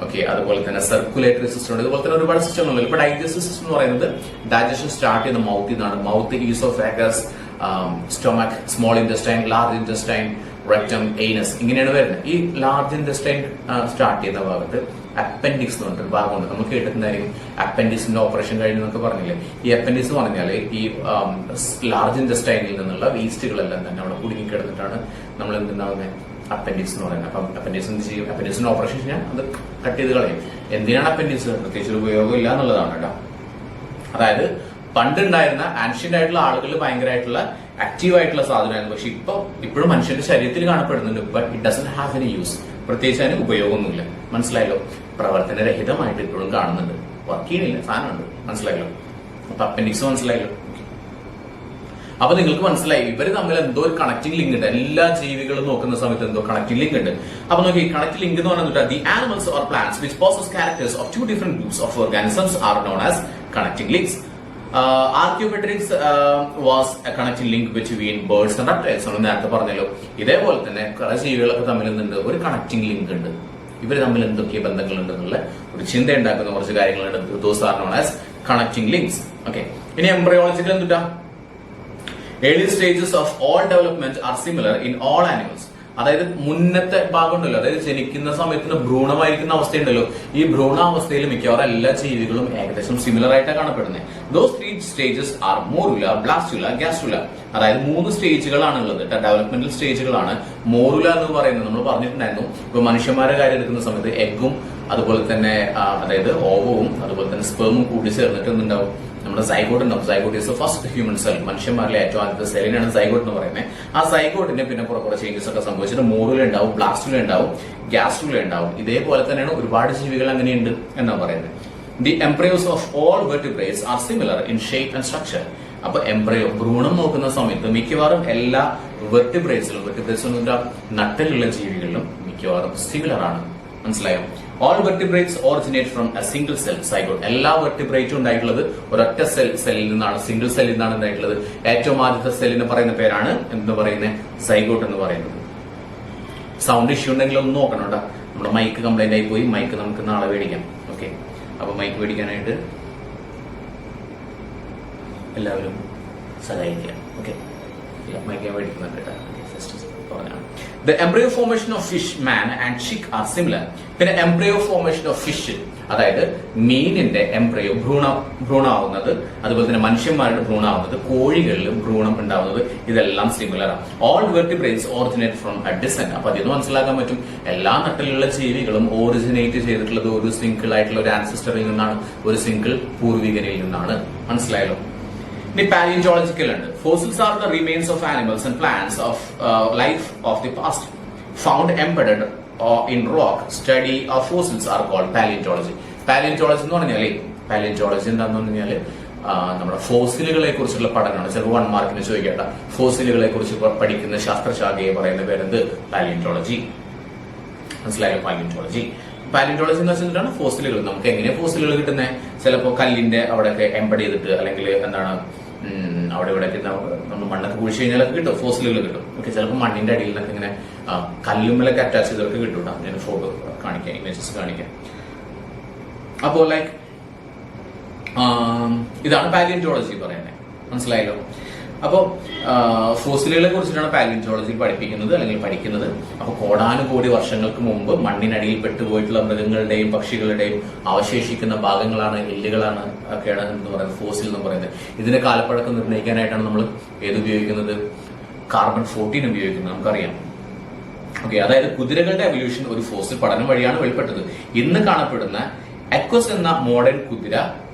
ഓക്കെ, അതുപോലെ തന്നെ സർക്കുലേറ്ററി സിസ്റ്റം ഉണ്ട്. ഇതുപോലെ തന്നെ ഒരുപാട് സിസ്റ്റങ്ങളുണ്ട്. ഇപ്പൊ ഡൈജസ്റ്റീവ് സിസ്റ്റം എന്ന് പറയുന്നത് ഡൈജഷൻ സ്റ്റാർട്ട് ചെയ്യുന്ന മൗത്തിൽ നിന്നാണ്. Mouth, oesophagus, stomach, small intestine, large intestine, rectum, anus, ഇങ്ങനെയാണ് വരുന്നത്. ഈ ലാർജ് ഇൻറ്റസ്റ്റൈൻ സ്റ്റാർട്ട് ചെയ്യുന്ന ഭാഗത്ത് അപ്പൻഡിക്സ് എന്ന് പറഞ്ഞൊരു ഭാഗമുണ്ട്. നമുക്ക് കേട്ടിട്ടുണ്ടായിരിക്കും അപ്പൻഡിക്സിന്റെ ഓപ്പറേഷൻ കഴിഞ്ഞു എന്നൊക്കെ പറഞ്ഞില്ലേ. ഈ അപ്പൻഡിക്സ് എന്ന് പറഞ്ഞാൽ ഈ ലാർജ് ഇൻറ്റസ്റ്റൈനിൽ നിന്നുള്ള വേസ്റ്റുകളെല്ലാം തന്നെ അവിടെ കുടുങ്ങിക്കിടന്നിട്ടാണ് നമ്മൾ എന്തുണ്ടാവുന്നത്? അപ്പൻഡിക്സ് എന്ന് പറയുന്നത്. അപ്പം അപ്പൻഡിക്സ് എന്ത് ചെയ്യും? അപ്പൻഡിക്സിന്റെ ഓപ്പറേഷൻ ചെയ്യാൻ അത് കട്ട് ചെയ്ത് കളയും. എന്തിനാണ് അപ്പൻഡിക്സ്? പ്രത്യേകിച്ച് ഒരു ഉപയോഗം ഇല്ല എന്നുള്ളതാണ് കേട്ടോ. അതായത് പണ്ടുണ്ടായിരുന്ന ആൻഷ്യന്റ് ആയിട്ടുള്ള ആളുകൾ ഭയങ്കരമായിട്ടുള്ള ആക്റ്റീവ് ആയിട്ടുള്ള സാധനമായിരുന്നു, പക്ഷെ ഇപ്പോഴും മനുഷ്യന്റെ ശരീരത്തിൽ കാണപ്പെടുന്നുണ്ട്. But it doesn't have any use. പ്രത്യേകിച്ച് അതിന് ഉപയോഗമൊന്നുമില്ല. മനസ്സിലായല്ലോ? പ്രവർത്തനരഹിതമായിട്ട് ഇപ്പോഴും കാണുന്നുണ്ട്, വർക്ക് ചെയ്യണില്ല, സാധനമുണ്ട്. മനസ്സിലായല്ലോ? അപ്പൊ അപ്പൻഡിക്സ് മനസ്സിലായല്ലോ? അപ്പൊ നിങ്ങൾക്ക് മനസ്സിലായി ഇവര് തമ്മിൽ എന്തോ ഒരു കണക്റ്റിംഗ് ലിങ്ക് ഉണ്ട്. എല്ലാ ജീവികളും നോക്കുന്ന സമയത്ത് എന്തോ കണക്റ്റിംഗ് ലിങ്ക് ഉണ്ട്. അപ്പൊ നോക്കി, കണക്റ്റിംഗ് ലിങ്ക് എന്ന് പറഞ്ഞിട്ട് the animals or plants which poses characters of 2 different groups of organisms are known as connecting links. Archaeopteryx was a connecting link between birds and reptiles. നമ്മൾ നേരത്തെ പറഞ്ഞല്ലോ. ഇതേപോലെ തന്നെ കുറെ ജീവികളൊക്കെ തമ്മിൽ എന്തുണ്ട്? ഒരു കണക്റ്റിംഗ് ലിങ്ക് ഉണ്ട്. ഇവർ തമ്മിൽ എന്തൊക്കെ ബന്ധങ്ങളുണ്ട് എന്നുള്ള ഒരു ചിന്ത ഉണ്ടാക്കുന്ന കുറച്ച് കാര്യങ്ങളുണ്ട്. Those are known as connecting links. Okay. ഇനി എംബ്രിയോളജിക്കൽ എന്തുട്ടാ? Early stages of all development are similar in all animals. അതായത് മുന്നത്തെ ഭാഗം ഉണ്ടല്ലോ, അതായത് ജനിക്കുന്ന സമയത്തിന് ഭ്രൂണമായിരിക്കുന്ന അവസ്ഥയുണ്ടല്ലോ, ഈ ഭ്രൂണാവസ്ഥയിൽ മിക്കവാറും എല്ലാ ജീവികളും ഏകദേശം സിമിലർ ആയിട്ടാണ് കാണപ്പെടുന്നത്. Those 3 stages are morula, blastula, gastrula. അതായത് 3 സ്റ്റേജുകളാണ് ഉള്ളത്, ഡെവലപ്മെന്റൽ സ്റ്റേജുകളാണ്. മോറുല എന്ന് പറയുന്നത് നമ്മൾ പറഞ്ഞിട്ടുണ്ടായിരുന്നു, ഇപ്പൊ മനുഷ്യന്മാരുടെ കാര്യം എടുക്കുന്ന സമയത്ത് എഗ്ഗും അതുപോലെ തന്നെ അതായത് ഓവവും അതുപോലെ തന്നെ സ്പേമും കൂടി ചേർന്നിട്ട് എന്തുണ്ടാവും, നമ്മുടെ സൈഗോട്ട് ഉണ്ടാവും. Zygote is the first human cell. മനുഷ്യന്മാരിലെ ഏറ്റവും ആദ്യത്തെ സെല്ലിനാണ് സൈഗോട്ട് എന്ന് പറയുന്നത്. ആ സൈഗോട്ടിന് പിന്നെ കുറെ ചേഞ്ചസ് ഒക്കെ സംഭവിച്ചിട്ട് മോറുല ഉണ്ടാവും, ബ്ലാസ്റ്റുല ഉണ്ടാവും, ഗ്യാസ്റ്റുല ഉണ്ടാവും. ഇതേപോലെ തന്നെയാണ് ഒരുപാട് ജീവികൾ അങ്ങനെയുണ്ട് എന്നാണ് പറയുന്നത്. The embryos of all vertebrates are similar in shape and structure. അപ്പൊ എംബ്രയോ ഭ്രൂണം നോക്കുന്ന സമയത്ത് മിക്കവാറും എല്ലാ വെർട്ടിബ്രേറ്റ്സിലും നട്ടലുള്ള ജീവികളിലും മിക്കവാറും സിമിലർ ആണ്. മനസ്സിലായോ? All vertebrates originate from a single cell zygote. എല്ലാ വെർട്ടിബ്രേറ്റും ഉണ്ടായിട്ടുള്ളത് ഒരൊറ്റ സെല്ലിൽ നിന്നാണ്, സിംഗിൾ സെല്ലിൽ നിന്നാണ് ഉണ്ടായിട്ടുള്ളത്. ഏറ്റവും ആദ്യത്തെ സെല്ലിന് പറയുന്ന പേരാണ് എന്ന് പറയുന്നത് സൈഗോട്ട് എന്ന് പറയുന്നത്. സൗണ്ട് ഇഷ്യൂ ഉണ്ടെങ്കിൽ ഒന്ന് നോക്കണം കേട്ടോ. നമ്മുടെ മൈക്ക് കംപ്ലൈന്റ് ആയി പോയി. മൈക്ക് നമുക്ക് നാളെ മേടിക്കാം. ഓക്കെ, അപ്പൊ മൈക്ക് മേടിക്കാനായിട്ട് എല്ലാവരും സഹായിക്കുക. ഓക്കെ, മൈക്ക് മേടിക്കുന്നുണ്ട് കേട്ടോ. The embryo formation of fish, man and chick are similar. പിന്നെ embryo formation of fish, അതായത് മീനിന്റെ എംബ്രയോ ഭ്രൂണാവുന്നത്, അതുപോലെ തന്നെ മനുഷ്യന്മാരുടെ ഭ്രൂണാവുന്നത്, കോഴികളിലും ഭ്രൂണം ഉണ്ടാവുന്നത്, ഇതെല്ലാം സിമിലർ ആണ്. All vertebrates originate from a descent. അപ്പൊ അതിന് മനസ്സിലാക്കാൻ പറ്റും എല്ലാ നട്ടിലുള്ള ജീവികളും ഓറിജിനേറ്റ് ചെയ്തിട്ടുള്ളത് ഒരു സിംഗിൾ ആയിട്ടുള്ള ഒരു ആൻസിസ്റ്ററിൽ നിന്നാണ്, ഒരു സിംഗിൾ പൂർവികനിൽ നിന്നാണ്. മനസ്സിലായല്ലോ? ഇനി പാലിയോളജിക്കൽ ഉണ്ട്. Fossils are the remains of animals and plants of life of the past found embedded in rock. Study of fossils are called palaeology. Palaeology എന്ന് പറഞ്ഞാല്, പാലിയോളജി എന്താന്ന് പറഞ്ഞാല് നമ്മുടെ ഫോസിലുകളെ കുറിച്ചുള്ള പഠനമാണ്. ചിലപ്പോൾ 1 മാർക്കിന് ചോദിക്കേണ്ട ഫോസിലുകളെ കുറിച്ച് പഠിക്കുന്ന ശാസ്ത്രശാഖയെ പറയുന്ന പേരെന്ത്? പാലിയോളജി. മനസ്സിലായോ? പാലിയോളജി എന്ന് വെച്ചിട്ടാണ് ഫോസിലുകൾ. നമുക്ക് എങ്ങനെ ഫോസിലുകൾ കിട്ടുന്നത്? ചിലപ്പോൾ കല്ലിന്റെ അവിടെയൊക്കെ എംബഡ് ചെയ്തിട്ട്, അല്ലെങ്കിൽ എന്താണ് അവിടെ ഇവിടെ നമ്മൾ മണ്ണൊക്കെ കുഴിച്ചു കഴിഞ്ഞാലൊക്കെ കിട്ടും, ഫോസിലുകൾ കിട്ടും. ഓക്കെ, ചിലപ്പോൾ മണ്ണിന്റെ അടിയിൽ നിന്നൊക്കെ ഇങ്ങനെ കല്ലുമ്മലൊക്കെ അറ്റാച്ച് ചെയ്തൊക്കെ കിട്ടും. ഞാൻ ഫോട്ടോ കാണിക്കാം, ഇമേജസ് കാണിക്കാം. അപ്പോൾ ലൈക്ക് ഇതാണ് പാലിയോളജി പറയുന്നത്. മനസ്സിലായല്ലോ? അപ്പോൾ ഫോസിലുകളെ കുറിച്ചിട്ടാണ് പാലിയോളജി പഠിപ്പിക്കുന്നത് അല്ലെങ്കിൽ പഠിക്കുന്നത്. അപ്പൊ കോടാനുകോടി വർഷങ്ങൾക്ക് മുമ്പ് മണ്ണിനടിയിൽ പെട്ടുപോയിട്ടുള്ള മൃഗങ്ങളുടെയും പക്ഷികളുടെയും അവശേഷിക്കുന്ന ഭാഗങ്ങളാണ്, എല്ലുകളാണ് ഒക്കെയാണ് എന്ന് പറയുന്നത് ഫോസിൽ എന്ന് പറയുന്നത്. ഇതിന്റെ കാലപ്പഴക്കം നിർണ്ണയിക്കാനായിട്ടാണ് നമ്മൾ ഏത് ഉപയോഗിക്കുന്നത്? കാർബൺ 14 ഉപയോഗിക്കുന്നത്. നമുക്കറിയാം. ഓക്കെ, അതായത് കുതിരകളുടെ എവല്യൂഷൻ ഒരു ഫോസിൽ പഠനം വഴിയാണ് വെളിപ്പെട്ടത്. ഇന്ന് കാണപ്പെടുന്ന എക്വസ് എന്ന മോഡേൺ കുതിര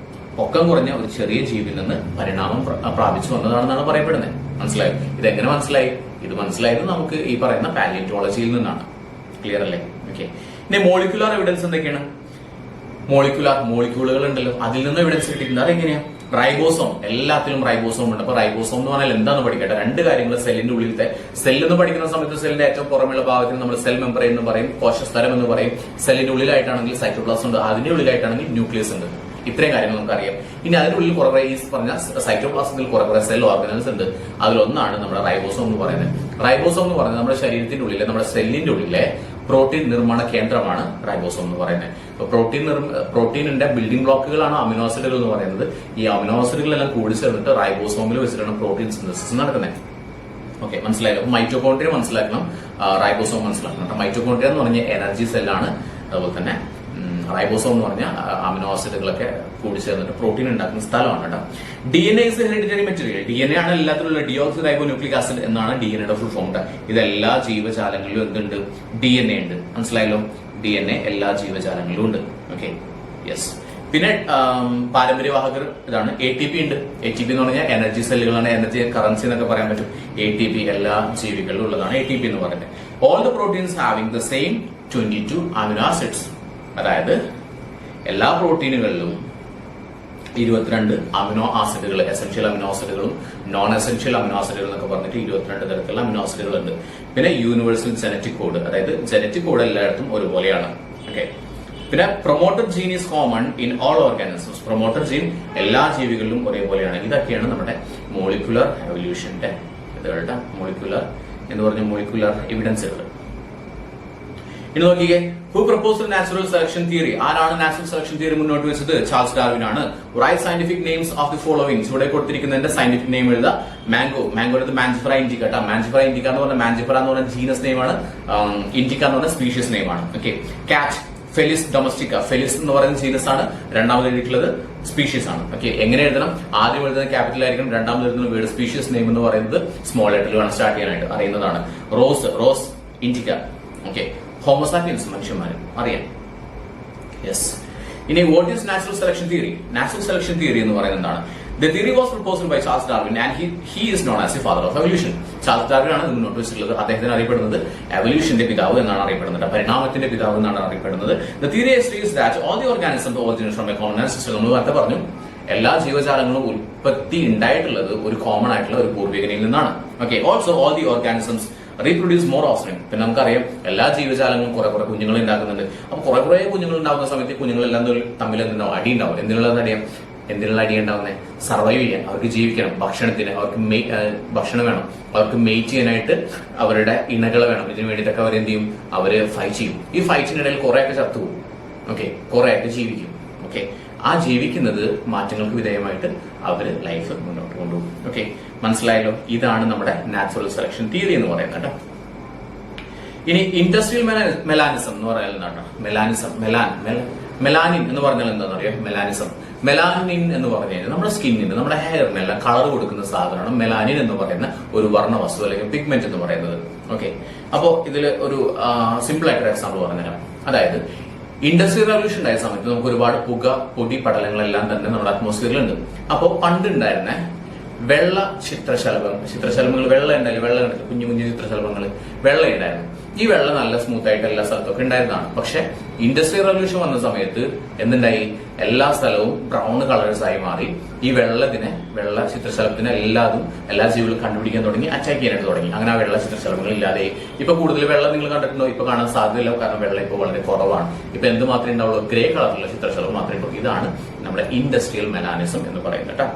പൊക്കം കുറഞ്ഞ ഒരു ചെറിയ ജീവിൽ നിന്ന് പരിണാമം പ്രാപിച്ചു വന്നതാണെന്നാണ് പറയപ്പെടുന്നത്. മനസ്സിലായോ? ഇതെങ്ങനെ മനസ്സിലായി? ഇത് മനസ്സിലായത് നമുക്ക് ഈ പറയുന്ന പാലിയോളജിയിൽ നിന്നാണ്. ക്ലിയർ അല്ലേ? ഓക്കെ, ഇനി മോളിക്കുലാർ എവിഡൻസ് എന്തൊക്കെയാണ്? മോളിക്യൂളുകൾ ഉണ്ടല്ലോ, അതിൽ നിന്ന് എവിഡൻസ് കിട്ടിയിട്ടുണ്ട്. അതെങ്ങനെയാ? റൈബോസോം. എല്ലാത്തിലും റൈബോസോം ഉണ്ട്. അപ്പൊ റൈബോസോം എന്ന് പറഞ്ഞാൽ എന്താണെന്ന് പഠിക്കട്ടെ. 2 കാര്യങ്ങൾ. സെല്ലിന്റെ ഉള്ളിലത്തെ സെല്ലെന്ന് പഠിക്കുന്ന സമയത്ത് സെല്ലിന്റെ ഏറ്റവും പുറമെയുള്ള ഭാഗത്തിന് നമ്മൾ സെൽ മെമ്പറൈൻ എന്ന് പറയും, കോശസ്തരം എന്ന് പറയും. സെല്ലിന്റെ ഉള്ളിലായിട്ടാണെങ്കിൽ സൈറ്റോപ്ലാസം ഉണ്ട്, അതിന്റെ ഉള്ളിലായിട്ടാണെങ്കിൽ ന്യൂക്ലിയസ് ഉണ്ട്. ഇത്രയും കാര്യങ്ങൾ നമുക്കറിയാം. ഇനി അതിനുള്ളിൽ കുറെ ഈ പറഞ്ഞ സൈറ്റോപ്ലാസത്തിൽ കുറെ സെൽ ഓർഗനൽസ് ഉണ്ട്. അതിലൊന്നാണ് നമ്മുടെ റൈബോസോം എന്ന് പറയുന്നത്. റൈബോസോം എന്ന് പറയുന്നത് നമ്മുടെ ശരീരത്തിന്റെ ഉള്ളിലെ, നമ്മുടെ സെല്ലിന്റെ ഉള്ളിലെ പ്രോട്ടീൻ നിർമ്മാണ കേന്ദ്രമാണ് റൈബോസോം എന്ന് പറയുന്നത്. അപ്പൊ പ്രോട്ടീനിന്റെ ബിൽഡിംഗ് ബ്ലോക്കുകളാണ് അമിനോ ആസിഡുകൾ എന്ന് പറയുന്നത്. ഈ അമിനോ ആസിഡുകളെല്ലാം കൂടി ചേർന്നിട്ട് റൈബോസോമിൽ വെച്ചിട്ടാണ് പ്രോട്ടീൻ സിന്തസിസ് നടക്കുന്നത്. ഓക്കെ, മനസ്സിലായല്ലോ? മൈറ്റോകോൺട്രിയ മനസ്സിലാക്കണം, റൈബോസോം മനസ്സിലാക്കണം. മൈറ്റോകോൺട്രിയ എന്ന് പറഞ്ഞ എനർജി സെല്ലാണ്. അതുപോലെ തന്നെ റൈബോസോം എന്ന് പറഞ്ഞാൽ അമിനോ ആസിഡുകളൊക്കെ കൂടി ചേർന്നിട്ട് പ്രോട്ടീൻ ഉണ്ടാക്കുന്ന സ്ഥലമാണ് കേട്ടോ. DNA is hereditary material. DNA ആണ് എല്ലാത്തിലുള്ള ഡിയോക്സി റൈബോ ന്യൂക്ലിക് ആസിഡ് എന്നാണ് DNAയുടെ ഫുൾ ഫോം. ഇതെല്ലാ ജീവജാലങ്ങളിലും എന്തുണ്ട്? DNA ഉണ്ട്. മനസ്സിലായല്ലോ? DNA എല്ലാ ജീവജാലങ്ങളിലും ഉണ്ട്. Okay, yes. പിന്നെ പാരമ്പര്യവാഹകർ ഇതാണ്. ATP ഉണ്ട്. ATP എന്ന് പറഞ്ഞാൽ എനർജി സെല്ലുകളാണ്, എനർജി കറൻസി എന്നൊക്കെ പറയാൻ പറ്റും. ATP എല്ലാ ജീവികളിലും ഉള്ളതാണ് ATP എന്ന് പറയുന്നത്. All the proteins having the same 22 amino acids. അതായത് എല്ലാ പ്രോട്ടീനുകളിലും 22 അമിനോ ആസിഡുകൾ, എസെൻഷ്യൽ അമിനോ ആസിഡുകളും നോൺ എസെൻഷ്യൽ അമിനോ ആസിഡുകൾ എന്നൊക്കെ പറഞ്ഞിട്ട് 22 തരത്തിലുള്ള അമിനോ ആസിഡുകൾ ഉണ്ട്. പിന്നെ യൂണിവേഴ്സൽ ജനറ്റിക് കോഡ്, അതായത് ജനറ്റിക് കോഡ് എല്ലായിടത്തും ഒരുപോലെയാണ്. ഓക്കെ, പിന്നെ promoter gene is common in all organisms. Promoter gene എല്ലാ ജീവികളിലും ഒരേപോലെയാണ്. ഇതൊക്കെയാണ് നമ്മുടെ മോളിക്കുലർ എവല്യൂഷന്റെ ഇതുകളുടെ മോളിക്കുലർ എന്ന് പറഞ്ഞ മോളിക്കുലർ എവിഡൻസുകൾ. ഇനി നോക്കിക്കേ, who proposed natural selection theory? ആരാണ് നാച്ചുറൽ സെലക്ഷൻ തിയറി മുന്നോട്ട് വെച്ചത്? ചാൾസ് ഡാർവിൻ ആണ്. Right scientific names of the following. ഇവിടെ കൊടുത്തിരിക്കുന്നതിന്റെ സയന്റിഫിക് നെയിം എഴുതുക. മാംഗോ എടുത്ത് മാഞ്ചിഫറ ഇൻഡിക്ക കേട്ടോ. മാഞ്ചിഫറ ഇൻഡിക്ക എന്ന് പറഞ്ഞാൽ മാഞ്ചിഫറ എന്ന് പറഞ്ഞ ജീനസ് നെയിമാണ്, ഇൻഡിക്ക എന്ന് പറഞ്ഞ സ്പീഷ്യസ് നെയിമാണ്. ഓക്കെ. കാറ്റ് ഫെലിസ് ഡൊമസ്റ്റിക്ക. ഫെലിസ് എന്ന് പറയുന്ന ജീനസ് ആണ്. രണ്ടാമത് എഴുതിയിട്ടുള്ളത് സ്പീഷ്യസ് ആണ്. ഓക്കെ. എങ്ങനെ എഴുതണം? ആദ്യം എഴുതുന്ന ക്യാപിറ്റൽ ആയിരിക്കണം. രണ്ടാമത് എഴുതുന്ന വേർഡ് സ്പീഷ്യസ് നെയിം എന്ന് പറയുന്നത് സ്മോൾ ലെറ്ററിൽ വേണം സ്റ്റാർട്ട് ചെയ്യാനായിട്ട്. അറിയുന്നതാണ്. റോസ് ഇൻഡിക്ക. ഓക്കെ. ഹോമോസാപ്പിയൻസ് മനുഷ്യന്മാർ അറിയാം. യെസ്. ഇനി what is natural selection theory? Natural selection theory എന്ന് പറയുന്നത് എന്താണ്? The theory was proposed by Charles Darwin and he is known as the father of evolution. Charles Darwin ആണ് ഇത് മുന്നോട്ട് വെച്ചിട്ടുള്ളത്. അദ്ദേഹത്തിന് അറിയപ്പെടുന്നത് എവല്യൂഷന്റെ പിതാവ് എന്നാണ് അറിയപ്പെടുന്നത്, പരിണാമത്തിന്റെ പിതാവ് എന്നാണ് അറിയപ്പെടുന്നത്. The theory states that all the organisms originate from a common ancestor. നമ്മൾ നേരത്തെ പറഞ്ഞു, എല്ലാ ജീവജാലങ്ങളും ഉൽപ്പത്തി ഉണ്ടായിട്ടുള്ളത് ഒരു കോമൺ ആയിട്ടുള്ള ഒരു പൂർവികനിൽ നിന്നാണ്. Okay. Also all the organisms reproduce more offspring. പിന്നെ നമുക്കറിയാം എല്ലാ ജീവജാലങ്ങളും കുറെ കുഞ്ഞുങ്ങൾ ഉണ്ടാക്കുന്നുണ്ട്. അപ്പൊ കുറെ കുഞ്ഞുങ്ങൾ ഉണ്ടാകുന്ന സമയത്ത് കുഞ്ഞുങ്ങളെല്ലാം തമ്മിൽ എന്തുണ്ടാവും? അടി ഉണ്ടാവും. എന്തിനുള്ള അടി ഉണ്ടാവുന്നത്? സർവൈവ് ചെയ്യാൻ, അവർക്ക് ജീവിക്കണം, ഭക്ഷണത്തിന്, അവർക്ക് ഭക്ഷണം വേണം, അവർക്ക് മെയ്റ്റ് ചെയ്യാനായിട്ട് അവരുടെ ഇണകൾ വേണം. ഇതിനു വേണ്ടിയിട്ടൊക്കെ അവർ എന്ത് ചെയ്യും? അവര് ഫൈറ്റ് ചെയ്യും. ഈ ഫൈറ്റിനിടയിൽ കുറെയൊക്കെ ചത്തുപോകും. ഓക്കെ. കുറെയൊക്കെ ജീവിക്കും. ഓക്കെ. ആ ജീവിക്കുന്നത് മാറ്റങ്ങൾക്ക് വിധേയമായിട്ട് അവര് ലൈഫ് മുന്നോട്ട് കൊണ്ടുപോകും. ഓക്കെ. മനസ്സിലായല്ലോ? ഇതാണ് നമ്മുടെ നാച്ചുറൽ സെലക്ഷൻ തിയറി എന്ന് പറയുന്നത് കേട്ടോ. ഇനി ഇൻഡസ്ട്രിയൽ മെലാനിസം എന്ന് പറയുന്നത് എന്താണ്? മെലാനിൻ എന്ന് പറഞ്ഞാൽ എന്താണെന്ന് അറിയാം? മെലാനിൻ എന്ന് പറഞ്ഞു കഴിഞ്ഞാൽ നമ്മുടെ സ്കിന്നിന്, നമ്മുടെ ഹെയറിനെല്ലാം കളർ കൊടുക്കുന്ന സാധനമാണ് മെലാനിൻ എന്ന് പറയുന്ന ഒരു വർണ്ണ വസ്തു അല്ലെങ്കിൽ പിഗ്മെന്റ് എന്ന് പറയുന്നത്. ഓക്കെ. അപ്പോ ഇതിൽ ഒരു സിമ്പിൾ ആയിട്ടൊരു എക്സാമ്പിൾ പറഞ്ഞുതരാം. അതായത് ഇൻഡസ്ട്രിയൽ റവല്യൂഷൻ ഉണ്ടായ സമയത്ത് നമുക്ക് ഒരുപാട് പുക, പൊടി പടലങ്ങളെല്ലാം തന്നെ നമ്മുടെ അറ്റ്മോസ്ഫിയറിലുണ്ട്. അപ്പോൾ പണ്ട് ഉണ്ടായിരുന്ന വെള്ള ചിത്രശലഭങ്ങൾ വെള്ള ഉണ്ടായില്ല, വെള്ള കണ്ടില്ല, കുഞ്ഞു ചിത്രശലഭങ്ങൾ വെള്ള ഉണ്ടായിരുന്നു. ഈ വെള്ള നല്ല സ്മൂത്ത് ആയിട്ട് എല്ലാ സ്ഥലത്തൊക്കെ ഉണ്ടായിരുന്നതാണ്. പക്ഷെ ഇൻഡസ്ട്രിയൽ റവല്യൂഷൻ വന്ന സമയത്ത് എന്തുണ്ടായി? എല്ലാ സ്ഥലവും ബ്രൗൺ കളേഴ്സ് ആയി മാറി. ഈ വെള്ള ചിത്രശലഭത്തിന് എല്ലാ ജീവികളും കണ്ടുപിടിക്കാൻ തുടങ്ങി, അറ്റാക്ക് ചെയ്യാനായിട്ട് തുടങ്ങി. അങ്ങനെ ആ വെള്ള ചിത്രശലഭങ്ങൾ ഇല്ലാതെ ഇപ്പൊ കൂടുതൽ വെള്ളം നിങ്ങൾ കണ്ടിട്ടുണ്ടോ? ഇപ്പൊ കാണാൻ സാധ്യതയില്ല, കാരണം വെള്ളം ഇപ്പൊ വളരെ കുറവാണ്. ഇപ്പൊ എന്ത് മാത്രമേ ഉണ്ടാവുള്ളൂ? ഗ്രേ കളറിലുള്ള ചിത്രശലഭം മാത്രമേ ഉണ്ടാവൂ. ഇതാണ് നമ്മുടെ ഇൻഡസ്ട്രിയൽ മെലാനിസം എന്ന് പറയുന്നത് കേട്ടോ.